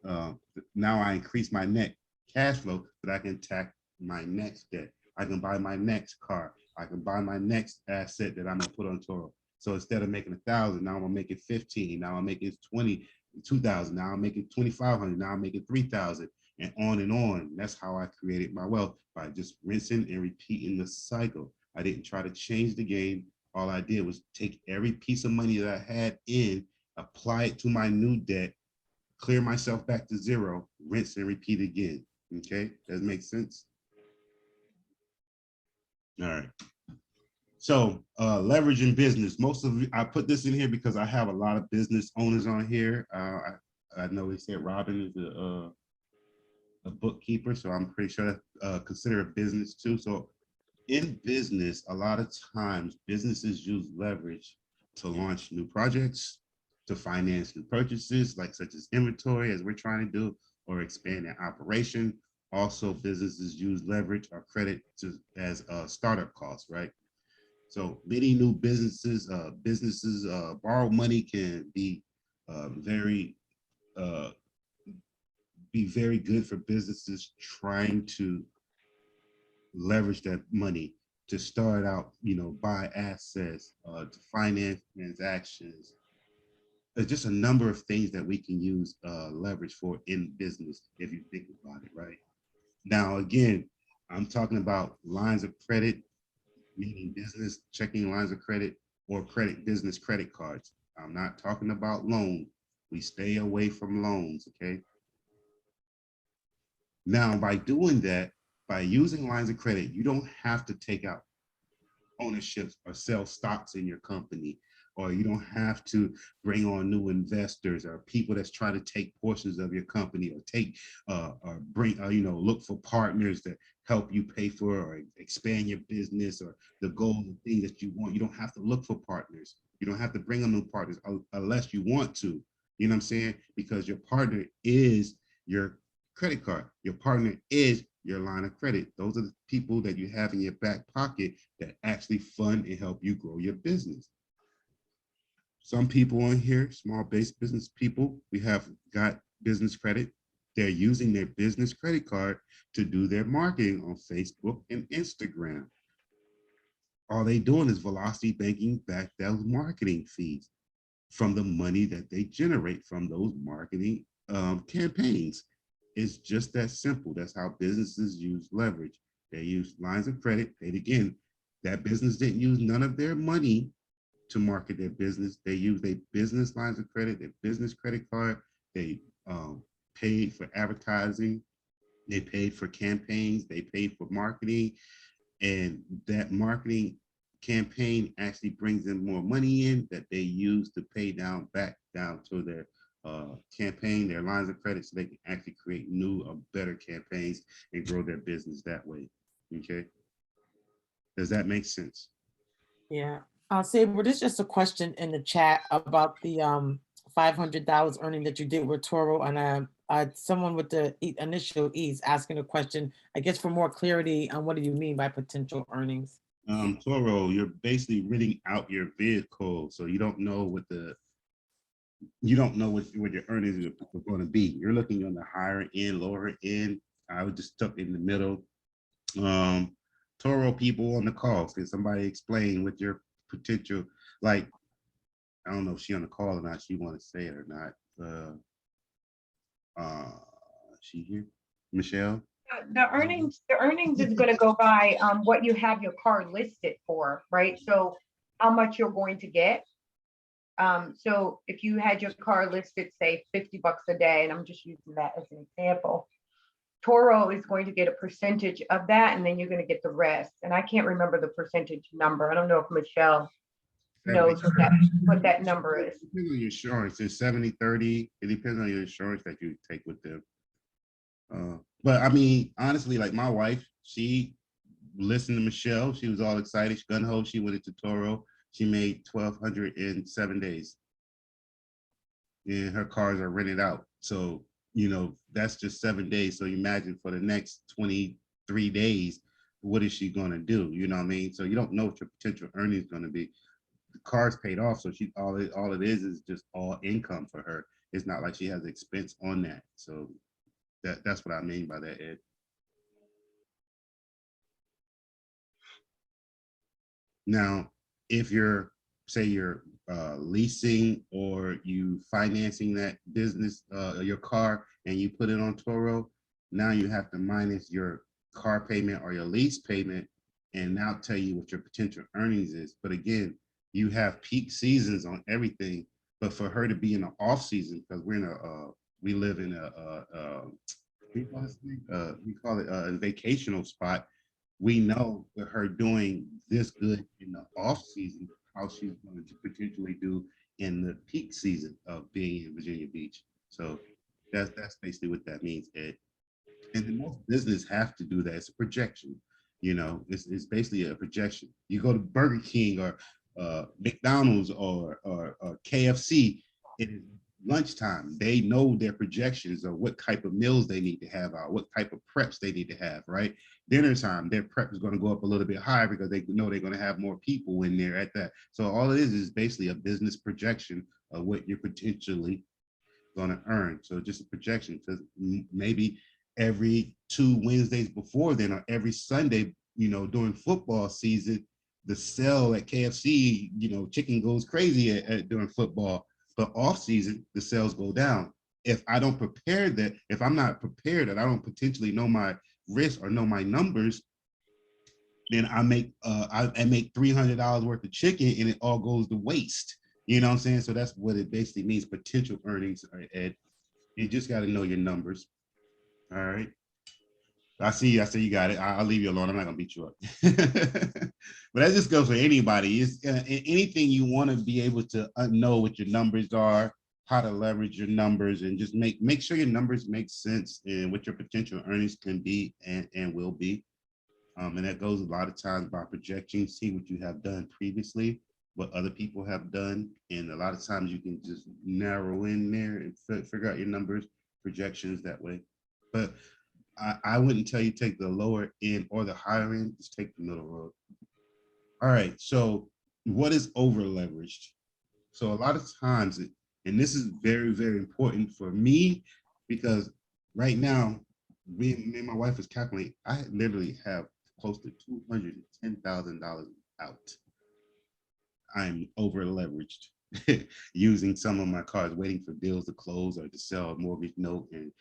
S4: now I increase my net cash flow that I can attack my next debt. I can buy my next car. I can buy my next asset that I'm gonna put on Toro. So instead of making 1,000, now I'm gonna make it 15. Now I'm making 22,000. Now I'm making 2,500. Now I'm making 3,000, and on and on. That's how I created my wealth, by just rinsing and repeating the cycle. I didn't try to change the game. All I did was take every piece of money that I had in, apply it to my new debt, clear myself back to zero, rinse and repeat again. Okay, that makes sense? All right. So leveraging business. I put this in here because I have a lot of business owners on here. I know they said Robin is a bookkeeper, so I'm pretty sure consider a business too. So in business, a lot of times businesses use leverage to launch new projects, to finance new purchases, like such as inventory, as we're trying to do, or expand their operation. Also, businesses use leverage or credit as startup costs, right? So many new businesses borrow money can be very good for businesses trying to leverage that money to start out, buy assets, to finance transactions. There's just a number of things that we can use leverage for in business, if you think about it, right? Now, again, I'm talking about lines of credit, meaning business checking lines of credit or business credit cards. I'm not talking about loans. We stay away from loans, okay? Now, by doing that, by using lines of credit, you don't have to take out ownerships or sell stocks in your company, or you don't have to bring on new investors or people that's trying to take portions of your company, or look for partners that help you pay for or expand your business or the goals and things that you want. You don't have to look for partners. You don't have to bring on new partners unless you want to. You know what I'm saying? Because your partner is your credit card. Your partner is your line of credit. Those are the people that you have in your back pocket that actually fund and help you grow your business. some people on here, small base business people, we have got business credit. They're using their business credit card to do their marketing on Facebook and Instagram. All they doing is velocity banking back those marketing fees from the money that they generate from those marketing campaigns. It's just that simple. That's how businesses use leverage. They use lines of credit. And again, that business didn't use none of their money to market their business. They use their business lines of credit, their business credit card. They paid for advertising. They paid for campaigns. They paid for marketing. And that marketing campaign actually brings in more money in that they use to pay down back down to their campaign, their lines of credit, so they can actually create new or better campaigns and grow their business that way. Okay. Does that make sense?
S1: Yeah. Saber, this is just a question in the chat about the $500 earning that you did with Toro, and someone with the initial E's asking a question, I guess for more clarity on what do you mean by potential earnings?
S4: Toro, you're basically renting out your vehicle, so you don't know what your earnings are going to be. You're looking on the higher end, lower end. I was just stuck in the middle. Toro people on the call, can somebody explain what your potential, like, I don't know if she on the call or not, she want to say it or not. She here? Michelle?
S5: The earnings is gonna go by what you have your car listed for, right? So how much you're going to get. So if you had your car listed, say $50 a day, and I'm just using that as an example, Toro is going to get a percentage of that, and then you're going to get the rest. And I can't remember the percentage number. I don't know if Michelle knows what that number is.
S4: It depends on your insurance. It's 70-30. It depends on your insurance that you take with them. But I mean, honestly, like my wife, she listened to Michelle. She was all excited. She gun ho. She went into Toro. She made $1,200 in 7 days. And her cars are rented out. So, you know, that's just 7 days. So you imagine for the next 23 days, what is she going to do? You know what I mean? So you don't know what your potential earnings going to be. The car's paid off. So she all it is just all income for her. It's not like she has expense on that. So that's what I mean by that, Ed. Now, if you're, say you're leasing or you financing that business, your car, and you put it on Toro, now you have to minus your car payment or your lease payment and now tell you what your potential earnings is. But again, you have peak seasons on everything, but for her to be in the off season, because we're in we live in we call it a vacational spot. We know with her doing this good in the off season, how she's going to potentially do in the peak season of being in Virginia Beach. So that's basically what that means, Ed. And then most business have to do that. It's a projection. You know, it's basically a projection. You go to Burger King or McDonald's or KFC, it is lunchtime. They know their projections of what type of meals they need to have out, what type of preps they need to have, right? Dinner time, their prep is going to go up a little bit higher because they know they're going to have more people in there at that. So all it is basically a business projection of what you're potentially going to earn. So just a projection, because maybe every 2 Wednesdays before then, or every Sunday, you know, during football season, the sale at KFC, you know, chicken goes crazy during football. But off season, the sales go down. If I don't prepare that, if I'm not prepared and I don't potentially know my risk or know my numbers, then I make $300 worth of chicken and it all goes to waste. You know what I'm saying? So that's what it basically means, potential earnings, Ed. You just got to know your numbers. All right. I see you got it. I'll leave you alone. I'm not gonna beat you up. But that just goes for anybody. It's anything you want to be able to know what your numbers are, how to leverage your numbers, and just make sure your numbers make sense and what your potential earnings can be and will be. And that goes a lot of times by projecting, see what you have done previously, what other people have done, and a lot of times you can just narrow in there and figure out your numbers, projections that way. But I wouldn't tell you take the lower end or the higher end, just take the middle road. All right, so what is over leveraged? So a lot of times, and this is very, very important for me, because right now, me and my wife is calculating, I literally have close to $210,000 out. I'm over leveraged using some of my cards, waiting for deals to close or to sell a mortgage note and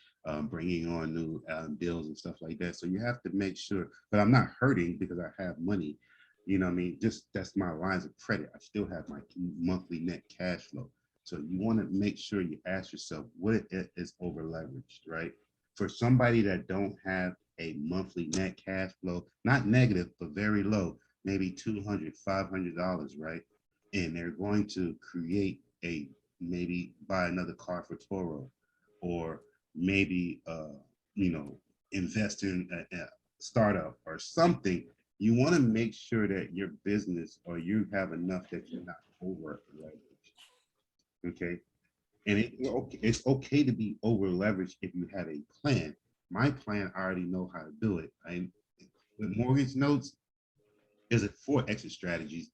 S4: bringing on new deals and stuff like that. So you have to make sure, but I'm not hurting because I have money. You know what I mean? Just that's my lines of credit. I still have my monthly net cash flow. So you want to make sure you ask yourself what is over leveraged, right? For somebody that don't have a monthly net cash flow, not negative, but very low, maybe $200, $500, right? And they're going to create maybe buy another car for Toro, or maybe invest in a startup or something. You want to make sure that your business, or you have enough that you're not over leveraged. Okay. And it's okay to be over leveraged if you have a plan. My plan, I already know how to do it. With mortgage notes, there's 4 exit strategies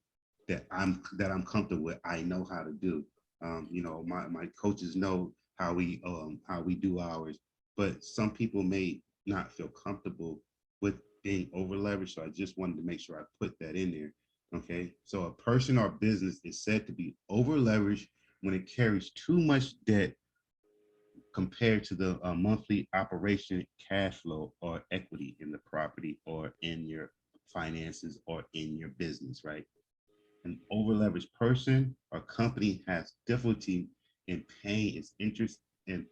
S4: that I'm comfortable with. I know how to do. My coaches know how we do ours, but some people may not feel comfortable with being over leveraged. So I just wanted to make sure I put that in there. Okay. So a person or business is said to be over leveraged when it carries too much debt compared to the monthly operation cash flow or equity in the property or in your finances or in your business, right? An over-leveraged person or company has difficulty in paying its interest and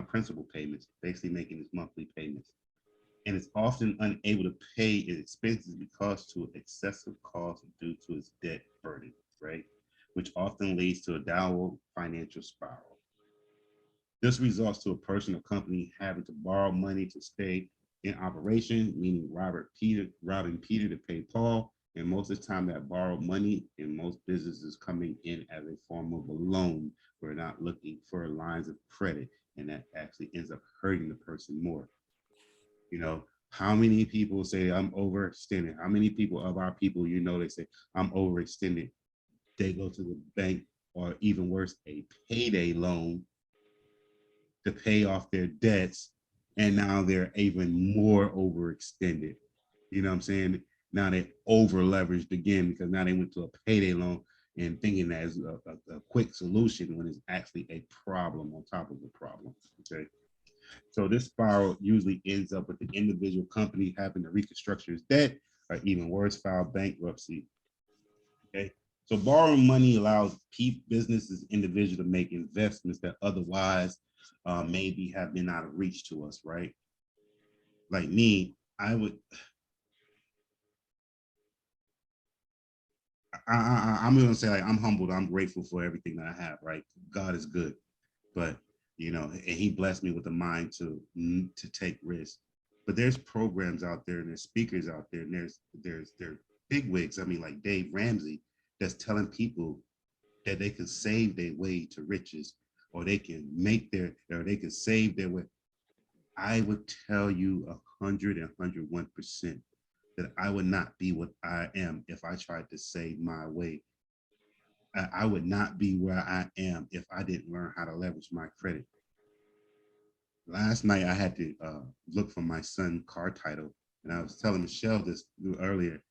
S4: principal payments, basically making its monthly payments. And it's often unable to pay its expenses because to excessive costs due to its debt burden, right? Which often leads to a downward financial spiral. This results to a person or company having to borrow money to stay in operation, meaning robbing Peter to pay Paul. And most of the time that borrowed money in most businesses coming in as a form of a loan. We're not looking for lines of credit, and that actually ends up hurting the person more. You know, how many people say I'm overextended? How many people of our people, they say I'm overextended? They go to the bank, or even worse, a payday loan, to pay off their debts, and now they're even more overextended. You know what I'm saying? Now they over leveraged again because now they went to a payday loan and thinking that is a quick solution when it's actually a problem on top of a problem. Okay. So this spiral usually ends up with the individual company having to reconstruct its debt, or even worse, file bankruptcy. Okay. So borrowing money allows businesses, individuals to make investments that otherwise maybe have been out of reach to us, right? Like me, I'm gonna say, like, I'm humbled. I'm grateful for everything that I have, right? God is good, but and He blessed me with the mind to take risks. But there's programs out there, and there's speakers out there, and there's big wigs. I mean, like Dave Ramsey, that's telling people that they can save their way to riches, or they can save their way. I would tell you 101% that I would not be what I am if I tried to save my way. I would not be where I am if I didn't learn how to leverage my credit. Last night I had to look for my son's car title, and I was telling Michelle this earlier.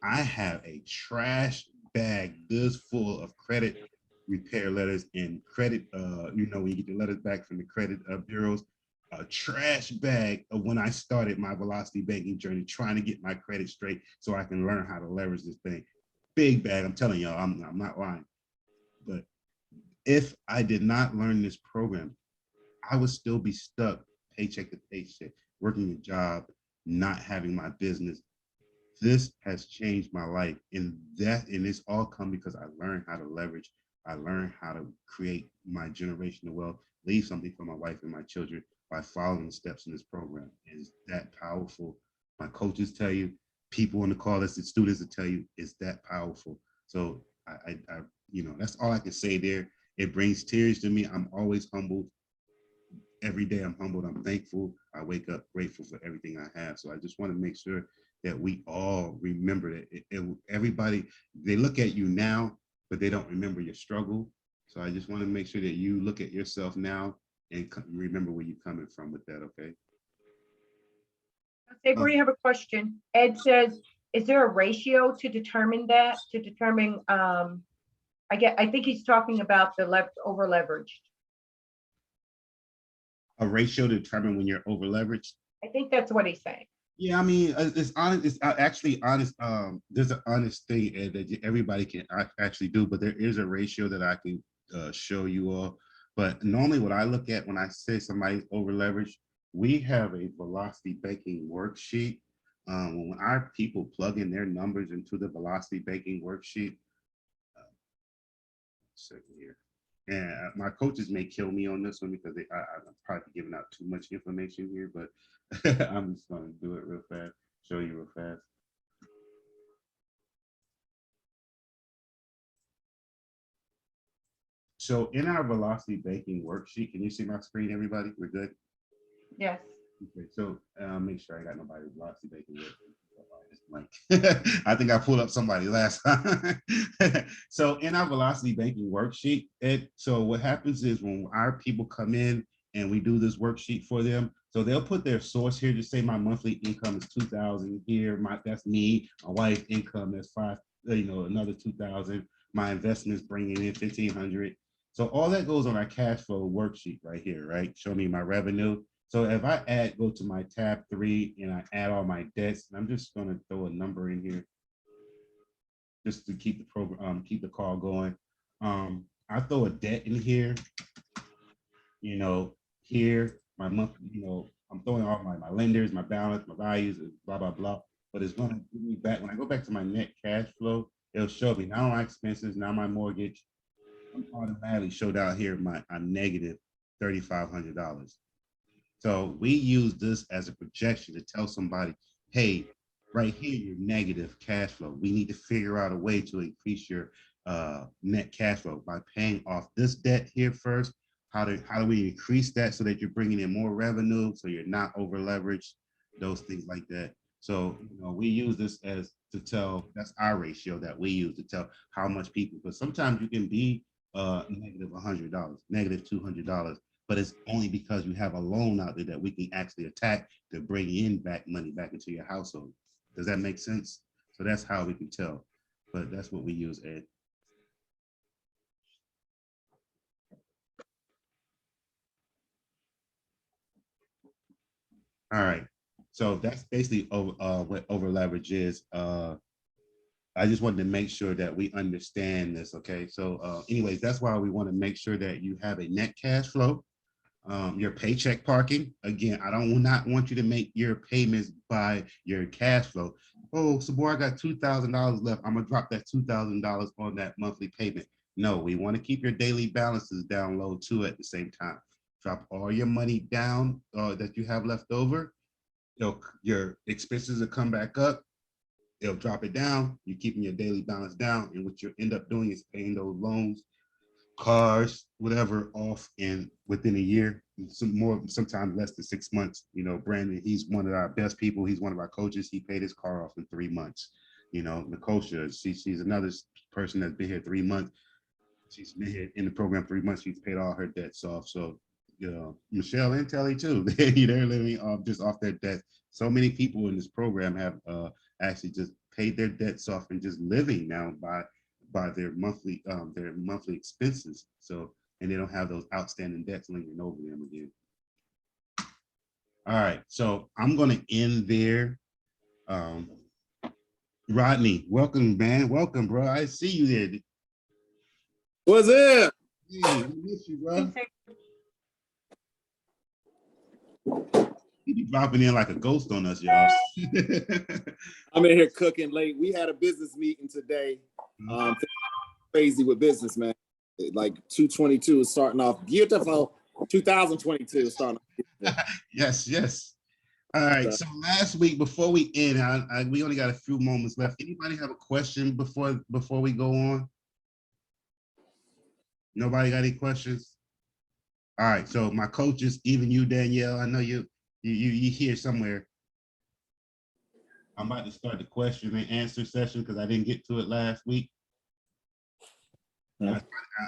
S4: I have a trash bag this full of credit repair letters and credit, when you get the letters back from the credit bureaus, a trash bag of when I started my velocity banking journey, trying to get my credit straight so I can learn how to leverage this thing. Big bag, I'm telling y'all, I'm not lying. But if I did not learn this program, I would still be stuck paycheck to paycheck, working a job, not having my business. This has changed my life, and it's all come because I learned how to leverage. I learned how to create my generational wealth, leave something for my wife and my children by following the steps in this program. It's that powerful. My coaches tell you, people on the call list, the students will tell you, it's that powerful. So I that's all I can say there. It brings tears to me. I'm always humbled. Every day I'm humbled. I'm thankful. I wake up grateful for everything I have. So I just want to make sure that we all remember that everybody, they look at you now, but they don't remember your struggle. So I just want to make sure that you look at yourself now and remember where you're coming from with that, okay?
S5: Hey, Bree, I have a question. Ed says, is there a ratio to determine that, to determine, I think he's talking about the over leveraged.
S4: A ratio to determine when you're over leveraged.
S5: I think that's what he's saying.
S4: Yeah, I mean, it's honest. It's actually honest. There's an honest thing that everybody can actually do, but there is a ratio that I can show you all. But normally, what I look at when I say somebody's over leveraged, we have a velocity banking worksheet. When our people plug in their numbers into the velocity banking worksheet, second here. And my coaches may kill me on this one because I'm probably giving out too much information here, but I'm just going to do it real fast, show you real fast. So in our velocity banking worksheet, can you see my screen, everybody? We're good?
S5: Yes.
S4: Okay, so make sure I got nobody with velocity banking worksheet. I think I pulled up somebody last time. So in our velocity banking worksheet, so what happens is when our people come in and we do this worksheet for them, so they'll put their source here. Just say my monthly income is 2,000 here. That's me. My wife's income is another 2,000. My investments bringing in 1,500. So all that goes on our cash flow worksheet right here, right? Show me my revenue. So if I go to my tab 3 and I add all my debts, and I'm just going to throw a number in here just to keep the program, keep the call going. I throw a debt in here, here, my monthly, I'm throwing all my lenders, my balance, my values, blah, blah, blah. But it's going to give me back, when I go back to my net cash flow, it'll show me now my expenses, now my mortgage. I'm automatically showed out here, I'm negative $3,500. So we use this as a projection to tell somebody, hey, right here, you're negative cash flow. We need to figure out a way to increase your net cash flow by paying off this debt here first. How do we increase that so that you're bringing in more revenue, so you're not over leveraged, those things like that. So we use this as to tell, that's our ratio that we use to tell how much people, because sometimes you can be negative $100, negative $200. But it's only because you have a loan out there that we can actually attack to bring in money back into your household. Does that make sense? So that's how we can tell. But that's what we use, Ed. All right. So that's basically what over leverage is. I just wanted to make sure that we understand this. Okay. So anyways, that's why we want to make sure that you have a net cash flow. Your paycheck parking. Again, I don't not want you to make your payments by your cash flow. Oh, so boy, I got $2,000 left. I'm gonna drop that $2,000 on that monthly payment. No, we want to keep your daily balances down low too at the same time. Drop all your money down that you have left over. Your expenses will come back up. They'll drop it down. You're keeping your daily balance down, and what you end up doing is paying those loans, cars, whatever, off in within a year, sometimes less than 6 months. Brandon, he's one of our best people. He's one of our coaches. He paid his car off in 3 months. Nicosia, she's another person that's been here 3 months. She's been here in the program 3 months. She's paid all her debts off. So, Michelle and Telly too. They're living just off their debt. So many people in this program have actually just paid their debts off and just living now by their monthly expenses. So, and they don't have those outstanding debts lingering over them again. All right, so I'm going to end there. Rodney, welcome, man. Welcome, bro. I see you there.
S8: What's up?
S4: Hey, we miss you, bro. You be dropping in like a ghost on us, y'all.
S8: I'm in here cooking late. We had a business meeting today. Crazy with business, man. Like 222 is starting off beautiful. 2022 is starting off.
S4: Yes. All right. So last week, before we end, we only got a few moments left. Anybody have a question before we go on? Nobody got any questions? All right. So my coaches, even you, Danielle, I know you here somewhere. I'm about to start the question and answer session because I didn't get to it last week.
S8: Yeah.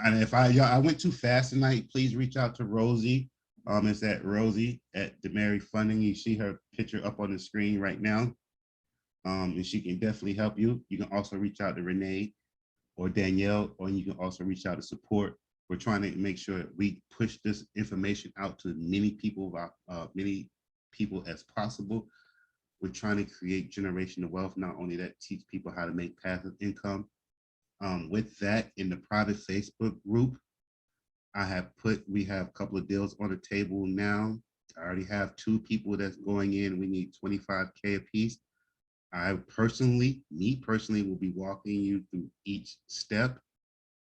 S4: And if I went too fast tonight, please reach out to Rosie. It's at Rosie at DeMary Funding. You see her picture up on the screen right now. And she can definitely help you. You can also reach out to Renee or Danielle, or you can also reach out to support. We're trying to make sure that we push this information out to many people as possible. We're trying to create generational wealth. Not only that, teach people how to make passive income. With that, in the private Facebook group, we have a couple of deals on the table now. I already have 2 people that's going in. We need 25K a piece. Me personally, will be walking you through each step.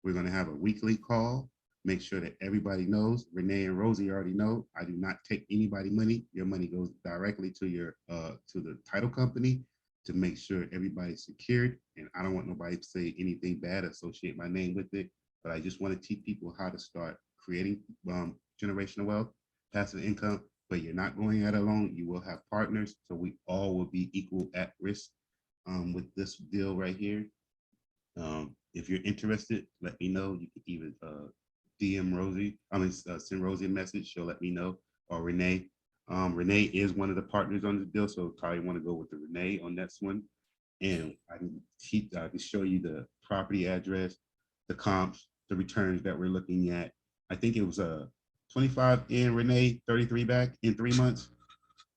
S4: We're going to have a weekly call. Make sure that everybody knows. Renee and Rosie already know. I do not take anybody money. Your money goes directly to to the title company to make sure everybody's secured. And I don't want nobody to say anything bad, associate my name with it. But I just want to teach people how to start creating generational wealth, passive income. But you're not going at it alone. You will have partners, so we all will be equal at risk with this deal right here. If you're interested, let me know. You can even DM Rosie. Send Rosie a message. She'll let me know, or Renee. Renee is one of the partners on the deal, so probably want to go with the Renee on this one. And I can show you the property address, the comps, the returns that we're looking at. I think it was 25 in Renee, 33 back in 3 months.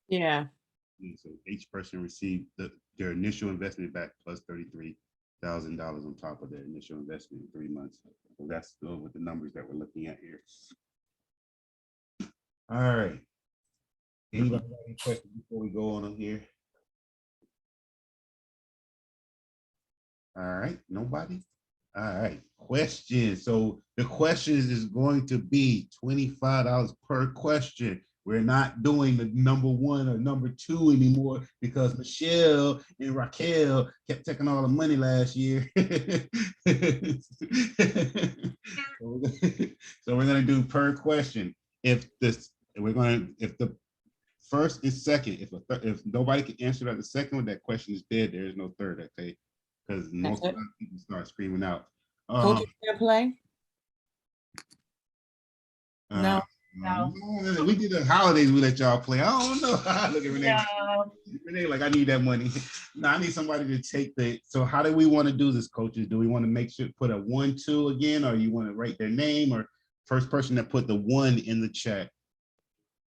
S1: Yeah.
S4: And so each person received their initial investment back plus $33,000 on top of their initial investment in 3 months. So that's still with the numbers that we're looking at here. All right. Anybody have any questions before we go on here? All right, nobody? All right, questions. So the questions is going to be $25 per question. We're not doing the number 1 or number 2 anymore because Michelle and Raquel kept taking all the money last year. So we're gonna do per question. If the first and second, if nobody can answer that the second one, that question is dead. There is no third, okay? Because most
S1: it.
S4: people start screaming out.
S1: Coach, you play? No.
S4: We did the holidays, we let y'all play. I don't know. Look at Renee.
S5: No.
S4: Renee, like, I need that money. No, I need somebody to take so how do we want to do this, coaches? Do we want to make sure put a 1, 2 again, or you want to write their name, or first person that put the 1 in the chat?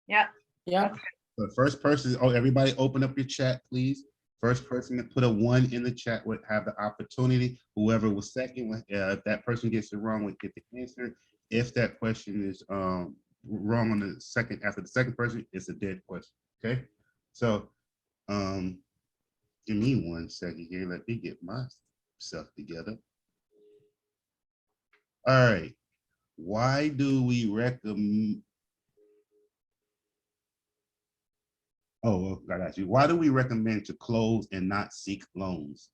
S5: Yeah.
S1: Yeah.
S4: The first person, everybody open up your chat, please. First person to put a 1 in the chat would have the opportunity. Whoever was second, if that person gets it wrong, would get the answer. If that question is wrong on the second, after the second person, it's a dead question. Okay. So give me 1 second here. Let me get myself together. All right. Why do we recommend? Oh, I got you. Why do we recommend to close and not seek loans?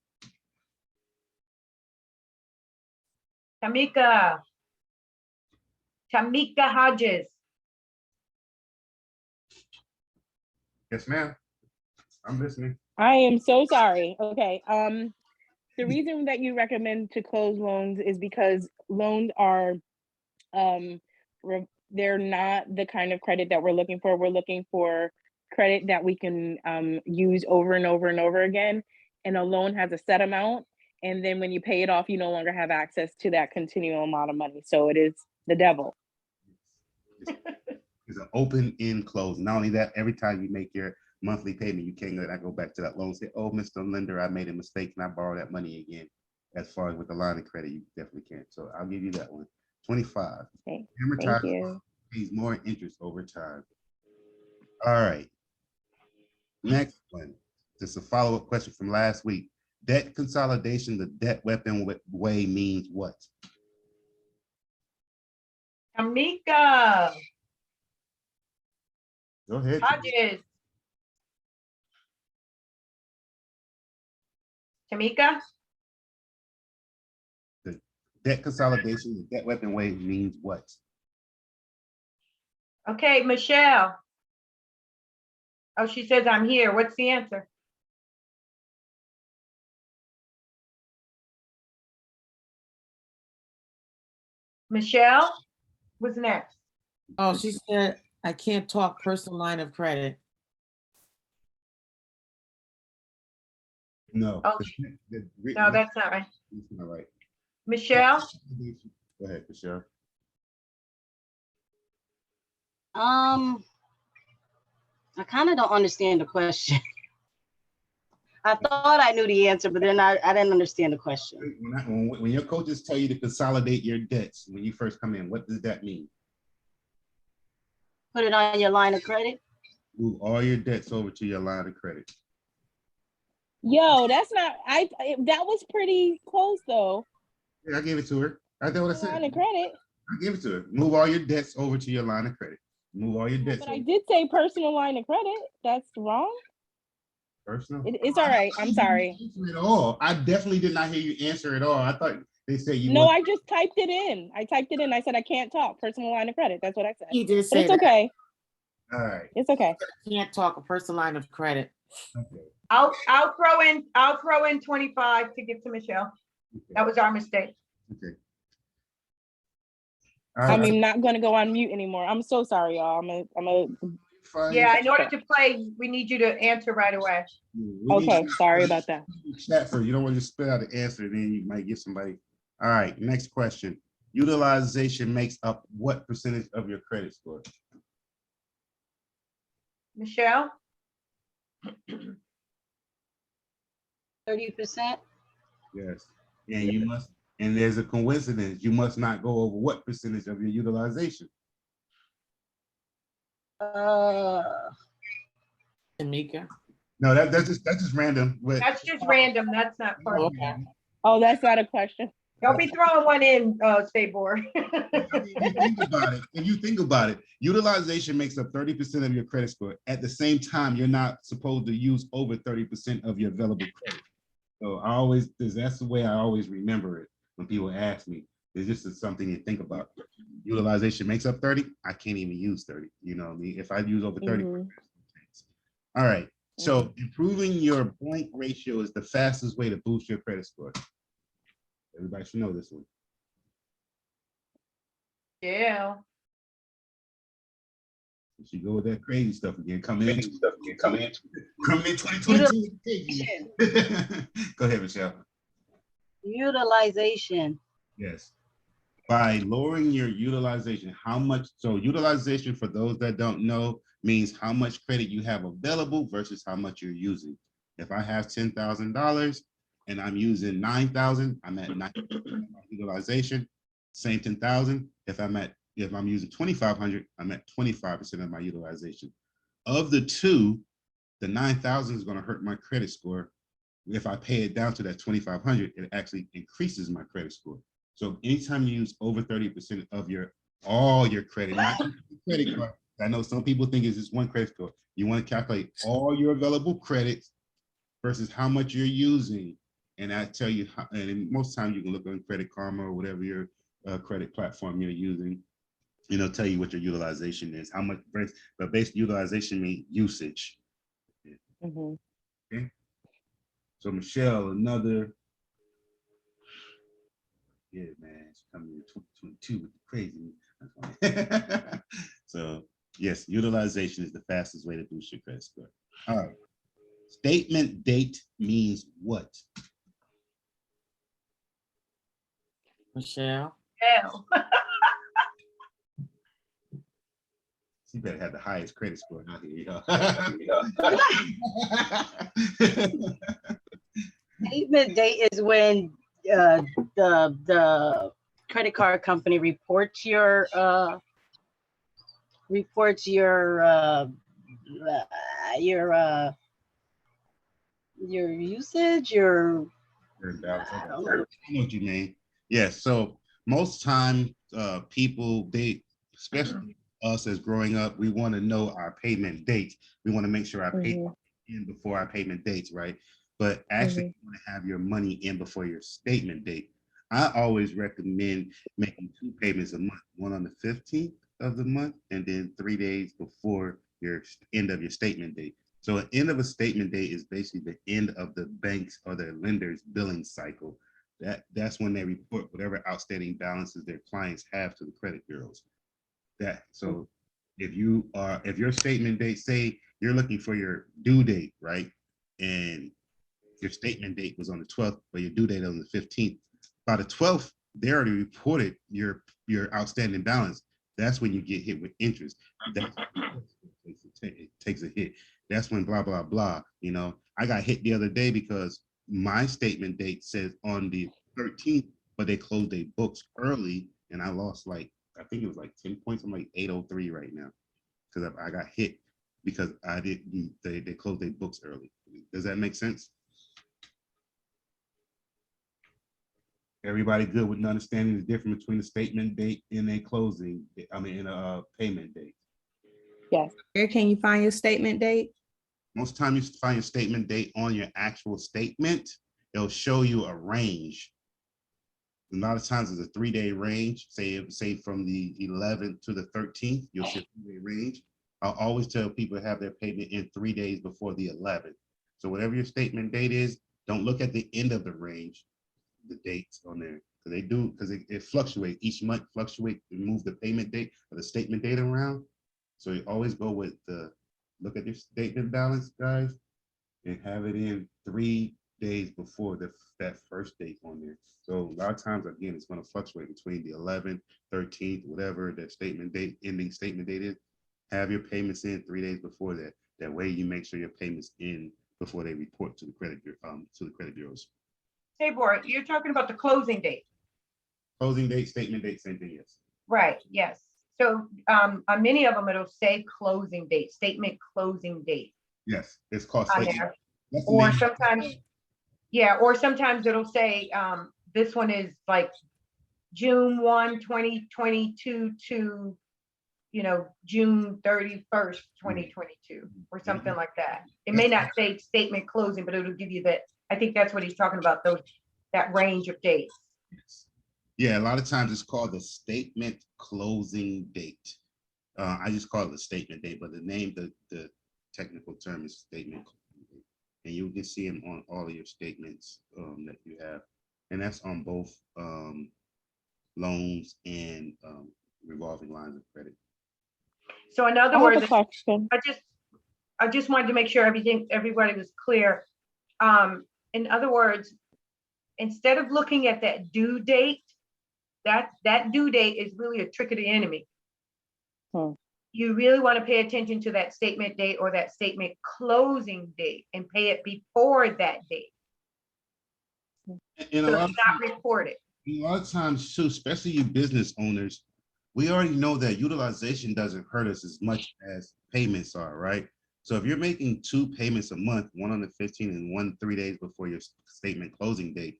S5: Tamika Hodges.
S4: Yes, ma'am. I'm listening.
S9: I am so sorry. Okay. The reason that you recommend to close loans is because loans are they're not the kind of credit that we're looking for. We're looking for credit that we can use over and over and over again. And a loan has a set amount. And then when you pay it off, you no longer have access to that continual amount of money. So it is the devil.
S4: It's an open end close. Not only that, every time you make your monthly payment, you can't go back to that loan and say, oh, Mr. Lender, I made a mistake and I borrow that money again. As far as with the line of credit, you definitely can't. So I'll give you that one. 25.
S9: Okay.
S4: Amortize
S9: Thank you.
S4: pays more interest over time. All right. Next one. Just a follow-up question from last week. Debt consolidation, the debt weapon way means what?
S5: Tamika
S4: Go ahead.
S5: Hodges. Tamika?
S4: The debt consolidation, the debt weapon way means what?
S5: Okay, Michelle. Oh, she says I'm here. What's the answer? Michelle, what's next?
S1: Oh, she said, I can't talk personal line of credit.
S4: No.
S5: Oh, no, that's not right.
S4: That's not right.
S5: Michelle,
S4: Go ahead, Michelle.
S10: I kind of don't understand the question. I thought I knew the answer, but then I didn't understand the question.
S4: When your coaches tell you to consolidate your debts when you first come in, what does that mean?
S10: Put it on your line of credit.
S4: Move all your debts over to your line of credit.
S9: Yo, that's not, that was pretty close though.
S4: Yeah, I gave it to her. I did what I said.
S9: Line of credit.
S4: I gave it to her. Move all your debts over to your line of credit. Move all your debts.
S9: But I did say personal line of credit. That's wrong.
S4: Personal.
S9: It's all right. I'm sorry.
S4: At all. I definitely did not hear you answer at all. I thought they said you.
S9: No, I just typed it in. I typed it in. I said I can't talk personal line of credit. That's what I said.
S1: He did
S9: But
S1: say
S9: it's
S1: that.
S9: okay.
S4: All right.
S9: It's okay.
S1: Can't talk a personal line of credit.
S4: Okay.
S5: I'll throw in 25 to give to Michelle. That was our mistake.
S4: Okay.
S9: I'm not going to go on mute anymore. I'm so sorry, y'all.
S4: Fine.
S5: Yeah, in order to play, we need you to answer right away.
S9: Okay, sorry about that.
S4: Chat first. You don't want to just spit out the answer, then you might get somebody. All right, next question. Utilization makes up what percentage of your credit score?
S5: Michelle?
S10: 30%.
S4: Yes. And you must, and there's a coincidence. You must not go over what percentage of your utilization?
S1: Tamika.
S4: No, that's just random. But
S5: That's just random. That's not part of
S1: Okay.
S9: Oh, that's not a question.
S5: Don't be throwing one in, Sabor.
S4: if you think about it, utilization makes up 30% of your credit score. At the same time, you're not supposed to use over 30% of your available credit. So that's the way I always remember it when people ask me. It's just something to think about. Utilization makes up 30. I can't even use 30. You know what I mean? If I use over 30. All right. So improving your blank ratio is the fastest way to boost your credit score. Everybody should know this one.
S5: Yeah.
S4: You go with that crazy stuff again. Come in 2022. Go ahead, Michelle.
S10: Utilization.
S4: Yes. By lowering your utilization, how much? So utilization, for those that don't know, means how much credit you have available versus how much you're using. If I have $10,000 and I'm using 9,000, I'm at 9,000 utilization. Same 10,000. If I'm using 2,500, I'm at 25% of my utilization. Of the two, the 9,000 is going to hurt my credit score. If I pay it down to that 2,500, it actually increases my credit score. So anytime you use over 30% of all your credit, not just the credit card. I know some people think it's just one credit score. You want to calculate all your available credits versus how much you're using. And I tell you, and most times you can look on Credit Karma or whatever your credit platform you're using, tell you what your utilization is, how much, but basic utilization means usage. Okay. So Michelle, another, yeah, man, she's coming in 2022 with the crazy. So yes, utilization is the fastest way to boost your credit score. All right. Statement date means what?
S1: Michelle.
S5: Hell.
S4: She better have the highest credit score out here,
S10: Statement date is when the credit card company reports your usage, I don't know.
S4: I know what you mean. Yes. So most time, people, especially us as growing up, we want to know our payment dates. We want to make sure our payment in before our payment dates, right? But actually, you want to have your money in before your statement date. I always recommend making 2 payments a month, one on the 15th of the month, and then 3 days before your end of your statement date. So an end of a statement date is basically the end of the bank's or their lender's billing cycle. that's when they report whatever outstanding balances their clients have to the credit bureaus. So if your statement date, say you're looking for your due date, right? And your statement date was on the 12th, but your due date on the 15th. By the 12th, they already reported your outstanding balance. That's when you get hit with interest. It takes a hit. That's when blah, blah, blah. You know, I got hit the other day because my statement date says on the 13th, but they closed their books early and I lost like, I think it was like 10 points. I'm like 803 right now because I got hit because they closed their books early. Does that make sense? Everybody good with understanding the difference between a statement date and a closing, in a payment date?
S9: Yes.
S7: Where can you find your statement date?
S4: Most time you find your statement date on your actual statement. It'll show you a range. A lot of times it's a 3-day range. Say from the 11th to the 13th, you'll see a 3-day range. I'll always tell people to have their payment in 3 days before the 11th. So whatever your statement date is, don't look at the end of the range, the dates on there, because it fluctuates each month, and move the payment date or the statement date around. So you always go with look at your statement balance, guys, and have it in 3 days before that first date on there. So a lot of times, again, it's going to fluctuate between the 11th, 13th, whatever that statement date, ending statement date is. Have your payments in 3 days before that. That way you make sure your payments in before they report to the credit bureaus.
S5: Tabor, you're talking about the closing date.
S4: Closing date, statement date, same thing, yes.
S5: Right, yes. So on many of them, it'll say closing date, statement closing date
S4: Yes, it's called
S5: on
S4: statement.
S5: there.
S4: That's the
S5: Or
S4: name.
S5: sometimes, yeah, or sometimes it'll say, this one is like June 1, 2022 to, June 31st, 2022, or something like that. It may not say statement closing, but it'll give you that. I think that's what he's talking about, that range of dates.
S4: Yeah, a lot of times it's called the statement closing date. I just call it the statement date, but the technical term is statement closing date. And you can see them on all of your statements that you have. And that's on both loans and revolving lines of credit.
S5: So in
S9: I
S5: other
S9: have a
S5: words,
S9: question.
S5: I just wanted to make sure everybody was clear. In other words, instead of looking at that due date, that due date is really a trick of the enemy. You really want to pay attention to that statement date or that statement closing date and pay it before that date.
S4: And
S5: So it's not reported.
S4: A lot of times too, especially you business owners, we already know that utilization doesn't hurt us as much as payments are, right? So if you're making 2 payments a month, one on the 15th and one 3 days before your statement closing date,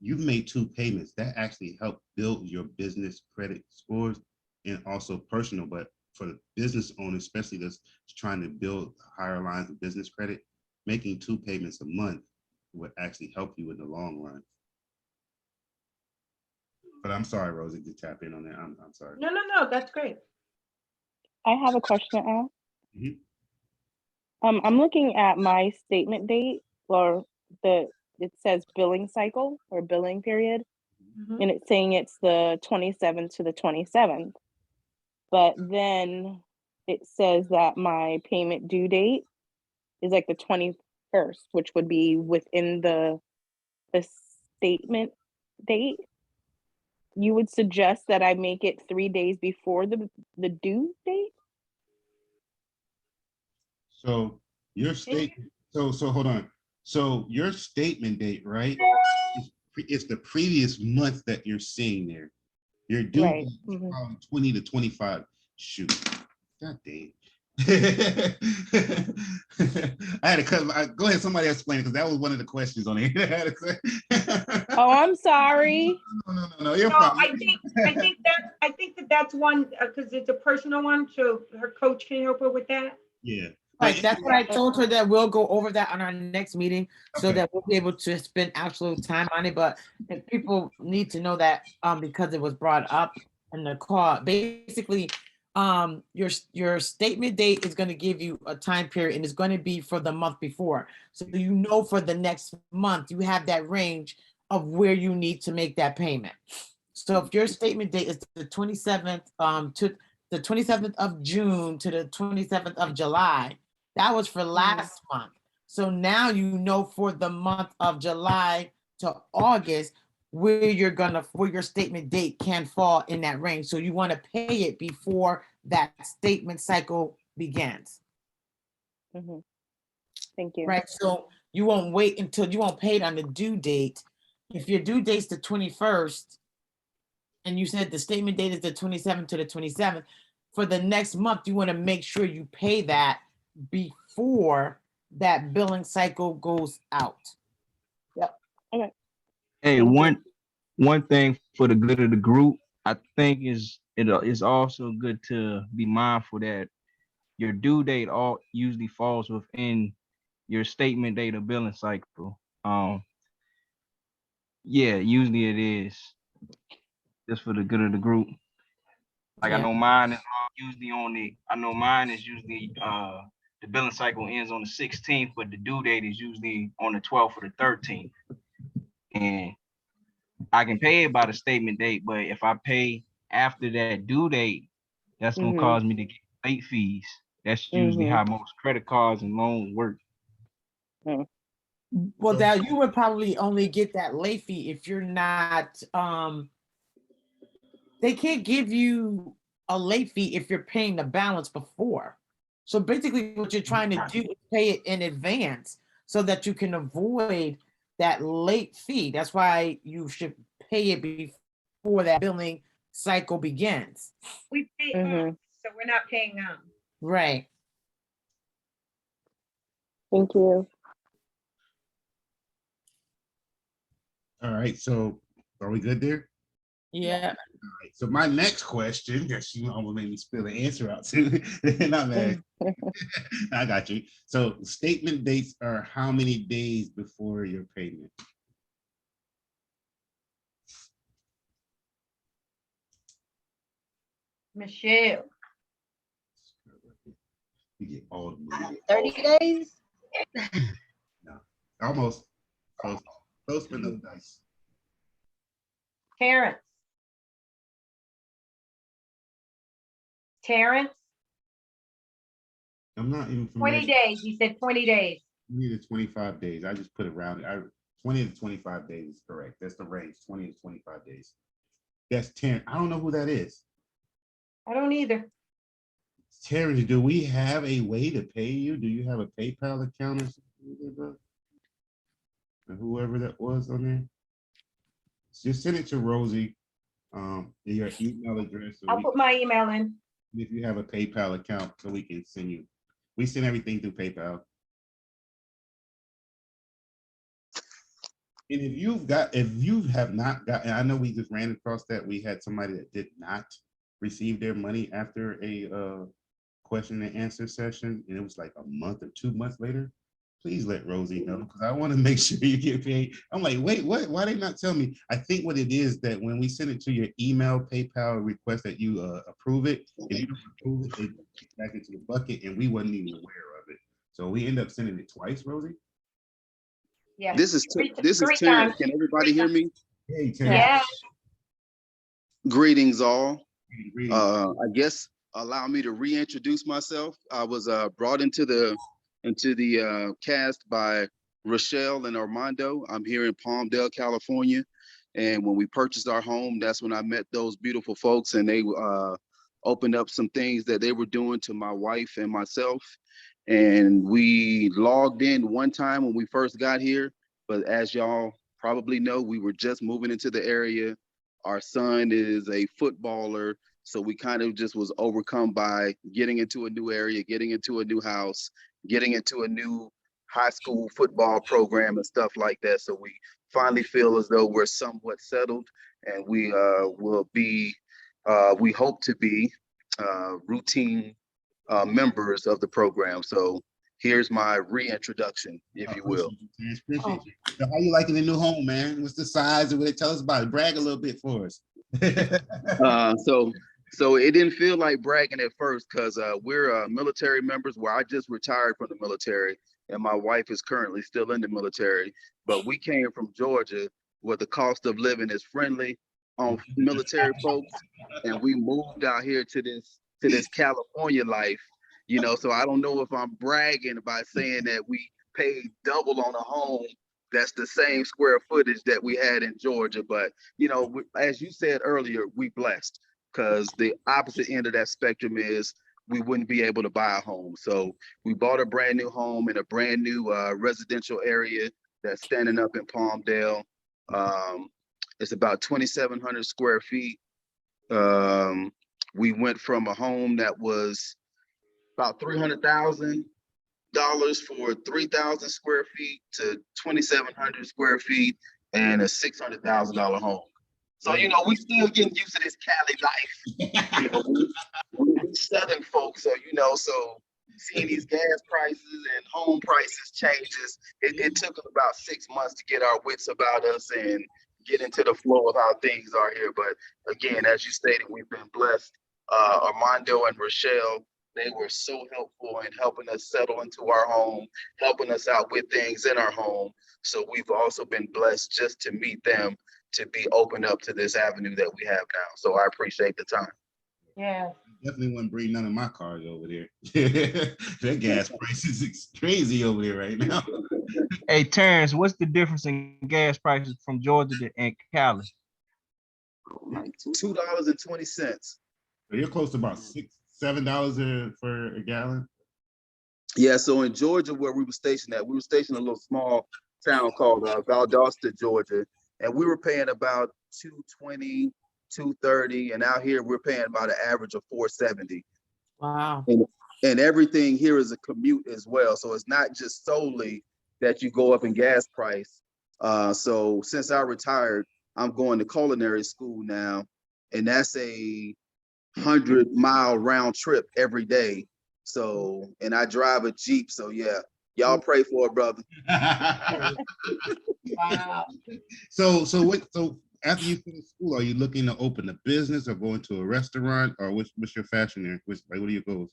S4: you've made 2 payments. That actually helped build your business credit scores and also personal. But for the business owner, especially that's trying to build higher lines of business credit, making 2 payments a month would actually help you in the long run. But I'm sorry, Rosie, to tap in on that. I'm sorry.
S5: No, that's great.
S9: I have a question to ask.
S4: Mhm.
S9: I'm looking at my statement date, or it says billing cycle or billing period, and it's saying it's the 27th to the 27th. But then it says that my payment due date is like the 21st, which would be within the statement date. You would suggest that I make it 3 days before the due date?
S4: So your statement, so hold on. So your statement date, right? It's the previous month that you're seeing there. Your due
S9: Right.
S4: date is probably 20 to 25. Shoot. God dang. I had to cut. Go ahead, somebody explain it, because that was one of the questions on here.
S9: Oh, I'm sorry.
S4: No, you're
S5: No,
S4: fine.
S5: I think that's one, because it's a personal one, so her coach can help her with that.
S4: Yeah.
S1: Right, that's what I told her, that we'll go over that on our next meeting, so
S4: Okay.
S1: that we'll be able to spend actual time on it. But if people need to know that, because it was brought up in the call, basically, your statement date is going to give you a time period, and it's going to be for the month before. So for the next month, you have that range of where you need to make that payment. So if your statement date is the 27th to the 27th of June to the 27th of July, that was for last month. So now you know for the month of July to August where your statement date can fall in that range. So you want to pay it before that statement cycle begins.
S9: Mhm. Thank you.
S1: Right, so you won't wait until you won't pay it on the due date. If your due date's the 21st, and you said the statement date is the 27th to the 27th, for the next month, you want to make sure you pay that before that billing cycle goes out. Yep.
S9: Okay.
S11: Hey,
S9: Thank you.
S11: one thing for the good of the group, I think is also good to be mindful that your due date all usually falls within your statement date or billing cycle. Yeah, usually it is just for the good of the group. Like I
S1: Yeah.
S11: know mine is usually the billing cycle ends on the 16th, but the due date is usually on the 12th or the 13th. And I can pay it by the statement date, but if I pay after that due date, that's gonna cause me to get late fees. That's usually how most credit cards and loans work.
S1: Well, now you would probably only get that late fee if you're not, they can't give you a late fee if you're paying the balance before. So basically what you're trying to do is pay it in advance so that you can avoid that late fee. That's why you should pay it before that billing cycle begins.
S5: We pay on, so we're not paying on.
S1: Right.
S9: Thank you.
S4: All right, so are we good there?
S1: Yeah.
S4: All right, so my next question, yes, you almost made me spill the answer out too. Not bad. I got you. So statement dates are how many days before your payment?
S5: Michelle.
S4: You get all the money.
S10: 30 days?
S4: No, almost close. Close but no dice.
S5: Terrence. Terrence,
S4: I'm not even
S5: 20
S4: familiar.
S5: days. He said 20 days.
S4: 20 to 25 days. I just put it around. 20 to 25 days is correct. That's the range. 20 to 25 days. That's Terrence. I don't know who that is.
S5: I don't either.
S4: Terrence, do we have a way to pay you? Do you have a PayPal account or something, bro? Or whoever that was on there? Just send it to Rosie. Your email address. So
S5: I'll put my email in.
S4: if you have a PayPal account, so we can send you. We send everything through PayPal. And if you have not gotten, I know we just ran across that we had somebody that did not receive their money after a question and answer session, and it was like a month or 2 months later. Please let Rosie know because I want to make sure you get paid. I'm like, wait, what? Why they not tell me? I think what it is that when we send it to your email PayPal request that you approve it, if you don't approve it, it goes back into the bucket, and we wasn't even aware of it. So we end up sending it twice, Rosie.
S5: Yeah.
S12: This is
S5: Three
S12: Terrence.
S5: times.
S12: Can everybody hear me?
S4: Hey,
S5: Yeah.
S12: Greetings, all.
S4: Greetings.
S12: I guess allow me to reintroduce myself. I was brought into the cast by Rochelle and Armando. I'm here in Palmdale, California, and when we purchased our home, that's when I met those beautiful folks, and they opened up some things that they were doing to my wife and myself. And we logged in one time when we first got here, but as y'all probably know, we were just moving into the area. Our son is a footballer, so we kind of just was overcome by getting into a new area, getting into a new house, getting into a new high school football program and stuff like that. So we finally feel as though we're somewhat settled, and we will be, we hope to be routine members of the program. So here's my reintroduction, if you will.
S4: Appreciate you. So how you liking the new home, man? What's the size of it? Tell us about it. Brag a little bit for us.
S12: So it didn't feel like bragging at first because we're military members where I just retired from the military and my wife is currently still in the military. But we came from Georgia where the cost of living is friendly on military folks, and we moved out here to this California life, you know. So I don't know if I'm bragging by saying that we paid double on a home that's the same square footage that we had in Georgia, but you know, as you said earlier, we blessed, because the opposite end of that spectrum is we wouldn't be able to buy a home. So we bought a brand new home in a brand new residential area that's standing up in Palmdale. It's about 2,700 square feet. We went from a home that was about $300,000 for 3,000 square feet to 2,700 square feet and a $600,000 home. So, you know, we still getting used to this Cali life. You know, we Southern folks, so, you know, so seeing these gas prices and home prices changes, it took us about 6 months to get our wits about us and get into the flow of how things are here. But again, as you stated, we've been blessed. Armando and Rochelle, they were so helpful in helping us settle into our home, helping us out with things in our home. So we've also been blessed just to meet them, to be open up to this avenue that we have now. So I appreciate the time.
S5: Yeah.
S4: Definitely wouldn't bring none of my cars over there. That gas price is crazy over there right now.
S11: Hey, Terrence, what's the difference in gas prices from Georgia and Cali?
S12: $2.20.
S4: So you're close to about $7 for a gallon.
S12: Yeah, so in Georgia, where we were stationed at, we were stationed in a little small town called Valdosta, Georgia, and we were paying about $2.20, $2.30, and out here we're paying about an average of $4.70.
S7: Wow.
S12: And everything here is a commute as well, so it's not just solely that you go up in gas price. So since I retired, I'm going to culinary school now, and that's a 100-mile round trip every day. So, and I drive a Jeep. So yeah, y'all pray for it, brother.
S5: Wow.
S4: So after you finish school, are you looking to open a business or go into a restaurant, or what's your fashion there? What are your goals?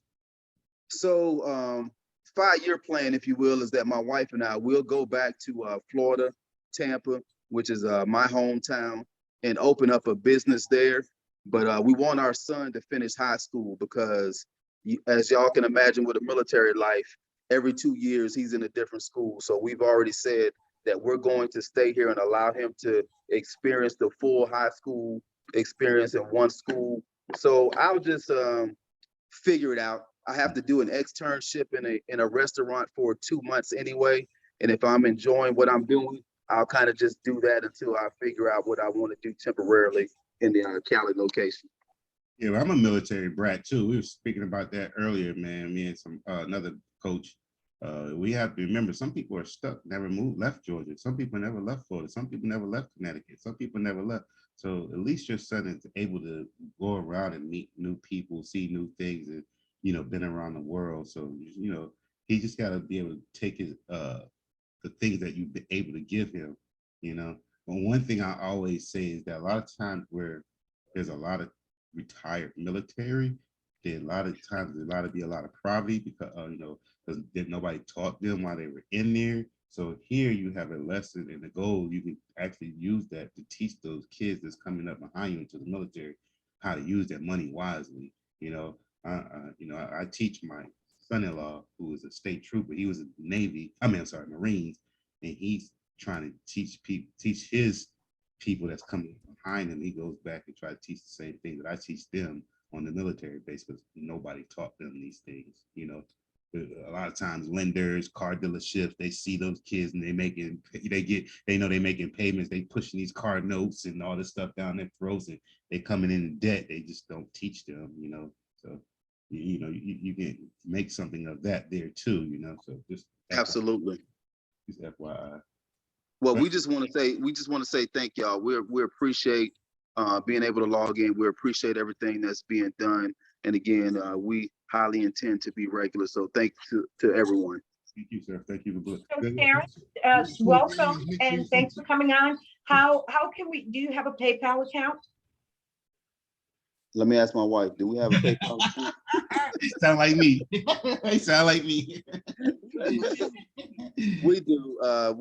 S12: So 5-year plan, if you will, is that my wife and I will go back to Florida, Tampa, which is my hometown, and open up a business there. But we want our son to finish high school, because as y'all can imagine with a military life, every 2 years he's in a different school. So we've already said that we're going to stay here and allow him to experience the full high school experience in one school. So I'll just figure it out. I have to do an externship in a restaurant for 2 months anyway. And if I'm enjoying what I'm doing, I'll kind of just do that until I figure out what I want to do temporarily in the Cali location.
S4: Yeah, well, I'm a military brat too. We were speaking about that earlier, man. Me and some another coach. We have to remember, some people are stuck, never left Georgia. Some people never left Florida. Some people never left Connecticut. Some people never left. So at least your son is able to go around and meet new people, see new things, and been around the world. So he just got to be able to take his the things that you've been able to give him. But one thing I always say is that a lot of times where there's a lot of retired military, a lot of times there's a lot of poverty because because nobody taught them while they were in there. So here you have a lesson and a goal. You can actually use that to teach those kids that's coming up behind you into the military how to use that money wisely. I teach my son-in-law, who is a state trooper. He was in the Navy. Marines, and he's trying to teach his people that's coming behind him. He goes back and try to teach the same thing that I teach them on the military base, because nobody taught them these things. A lot of times lenders, car dealerships, they see those kids and they're making payments, they pushing these car notes and all this stuff down their throats, and they coming in debt. They just don't teach them, so you can make something of that there too, so just
S12: Absolutely.
S4: Just FYI.
S12: Well, we just want to say thank y'all. We appreciate being able to log in. We appreciate everything that's being done. And again, we highly intend to be regular. So thanks to everyone.
S4: Thank you, sir. Thank you.
S5: So Terrence, welcome and thanks for coming on. How can do you have a PayPal account?
S12: Let me ask my wife, do we have a PayPal account?
S4: Sound like me. They sound like me.
S12: We do. I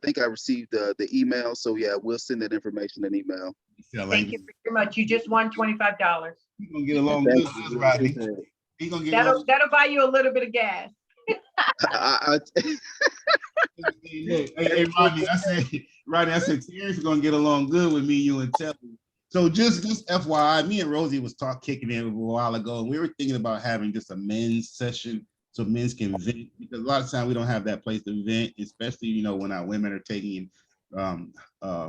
S12: think I received the email. So yeah, we'll send that information in email.
S5: Thank you very much. You just won $25.
S4: He's gonna get along good with us, Rodney. He's gonna get along.
S5: That'll buy you a little bit of gas.
S4: Hey, Rodney, I said, Terrence gonna get along good with me, you, and Telly. So just FYI, me and Rosie was kicking in a while ago, and we were thinking about having just a men's session so men can vent, because a lot of times we don't have that place to vent, especially, when our women are taking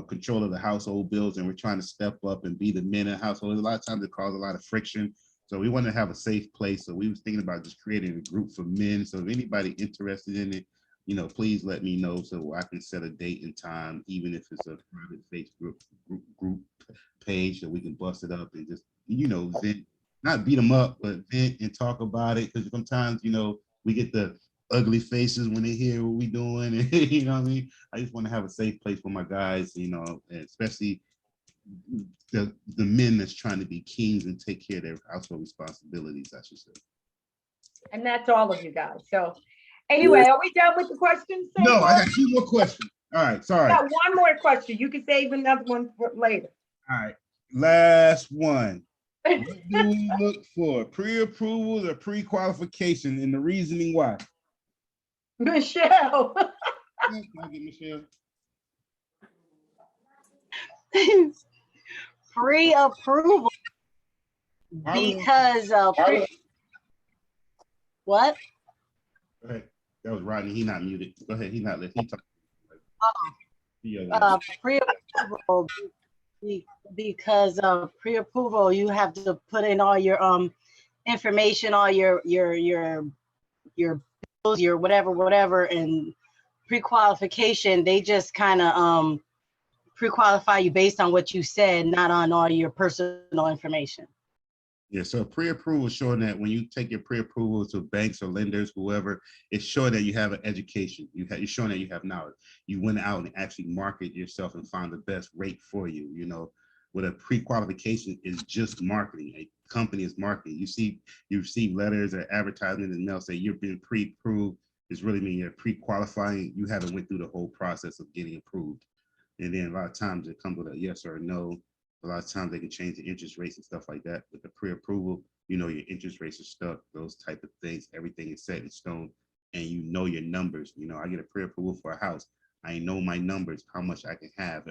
S4: control of the household bills and we're trying to step up and be the men in the household. A lot of times it causes a lot of friction. So we want to have a safe place. So we was thinking about just creating a group for men. So if anybody interested in it, please let me know so I can set a date and time, even if it's a private Facebook group page, that we can bust it up and just, vent, not beat them up, but vent and talk about it. Because sometimes, we get the ugly faces when they hear what we doing. And, you know what I mean? I just want to have a safe place for my guys, and especially the men that's trying to be kings and take care of their household responsibilities, I should say.
S5: And that's all of you guys. So anyway, are we done with the questions?
S4: No, I got 2 more questions. All right, sorry.
S5: I got one more question. You can save another one for later.
S4: All right, last one. What do we look for? Pre-approvals or pre-qualification, and the reasoning why?
S5: Michelle.
S4: Can I get Michelle?
S10: Pre-approval because what?
S4: Go ahead. That was Rodney. He not muted. Go ahead. He not let he talk.
S10: Pre-approval because pre-approval you have to put in all your information, all your bills, your whatever, and pre-qualification they just kind of pre-qualify you based on what you said, not on all your personal information.
S4: Yeah, so pre-approval is showing that when you take your pre-approval to banks or lenders, whoever, it's showing that you have an education. You're showing that you have knowledge. You went out and actually market yourself and found the best rate for you. With a pre-qualification is just marketing. A company is marketing. You receive letters or advertisement and they'll say you've been pre-approved. It's really mean you're pre-qualifying. You haven't went through the whole process of getting approved. And then a lot of times it comes with a yes or a no. A lot of times they can change the interest rates and stuff like that. With the pre-approval, your interest rates are stuck, those type of things. Everything is set in stone and your numbers. I get a pre-approval for a house. I know my numbers, how much I can have,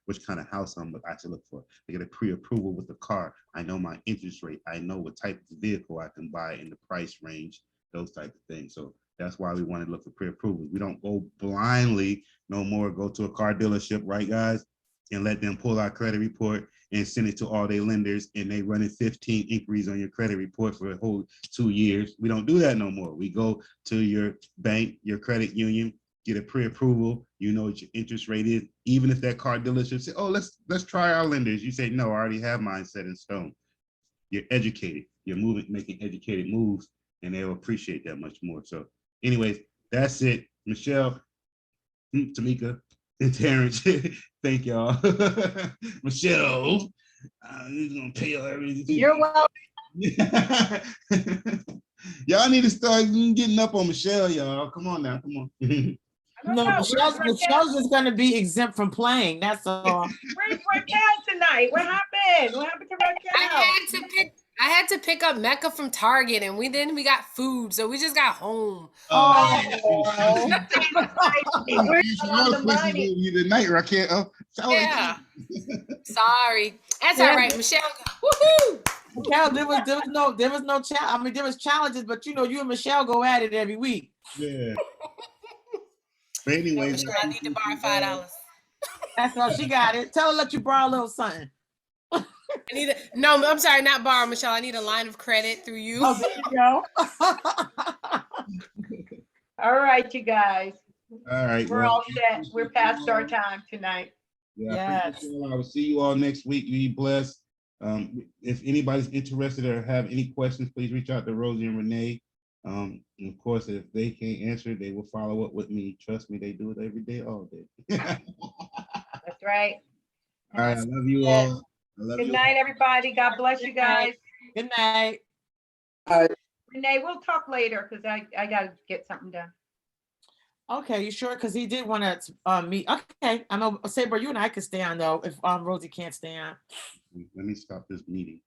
S4: which kind of house I should look for. I get a pre-approval with the car. I know my interest rate. I know what type of vehicle I can buy in the price range, those type of things. So that's why we want to look for pre-approval. We don't go blindly no more, go to a car dealership, right, guys? And let them pull our credit report and send it to all their lenders, and they running 15 inquiries on your credit report for a whole 2 years. We don't do that no more. We go to your bank, your credit union, get a pre-approval. You know what your interest rate is. Even if that car dealership say, "Oh, let's try our lenders," you say, "No, I already have mine set in stone." You're educated. You're making educated moves, and they'll appreciate that much more. So, anyways, that's it, Michelle, Tamika, and Terrence. Thank y'all. Michelle, he's gonna pay everything.
S10: You're welcome.
S4: Y'all need to start getting up on Michelle, y'all. Come on now, come on.
S1: No, Michelle's just gonna be exempt from playing. That's all.
S5: Where's Raquel tonight? What happened? What happened to Raquel?
S13: I had to pick up Mecca from Target, and we got food, so we just got home.
S4: Tonight, Raquel.
S13: Yeah. Sorry. That's all right, Michelle. Woohoo!
S1: Michelle, there was no challenge. I mean, there was challenges, but you and Michelle go at it every week.
S4: Yeah. But anyways,
S13: Michelle, I need to borrow $5.
S1: That's all. She got it. Tell her let you borrow a little something.
S13: No, I'm sorry, not borrow, Michelle. I need a line of credit through you.
S1: Oh, there you go.
S5: All right, you guys.
S4: All right.
S5: We're all set. We're past our time tonight.
S4: Yeah, yes. I will see you all next week. Be blessed. If anybody's interested or have any questions, please reach out to Rosie and Renee. And of course, if they can't answer, they will follow up with me. Trust me, they do it every day, all day.
S5: That's right.
S4: All right, I love you all.
S5: Good night, everybody. God bless you guys.
S1: Good night.
S8: All right.
S5: Renee, we'll talk later because I gotta get something done.
S1: Okay, you sure? Because he did want to meet. Okay, I know Saber, you and I could stay on though if Rosie can't stay on.
S4: Let me stop this meeting.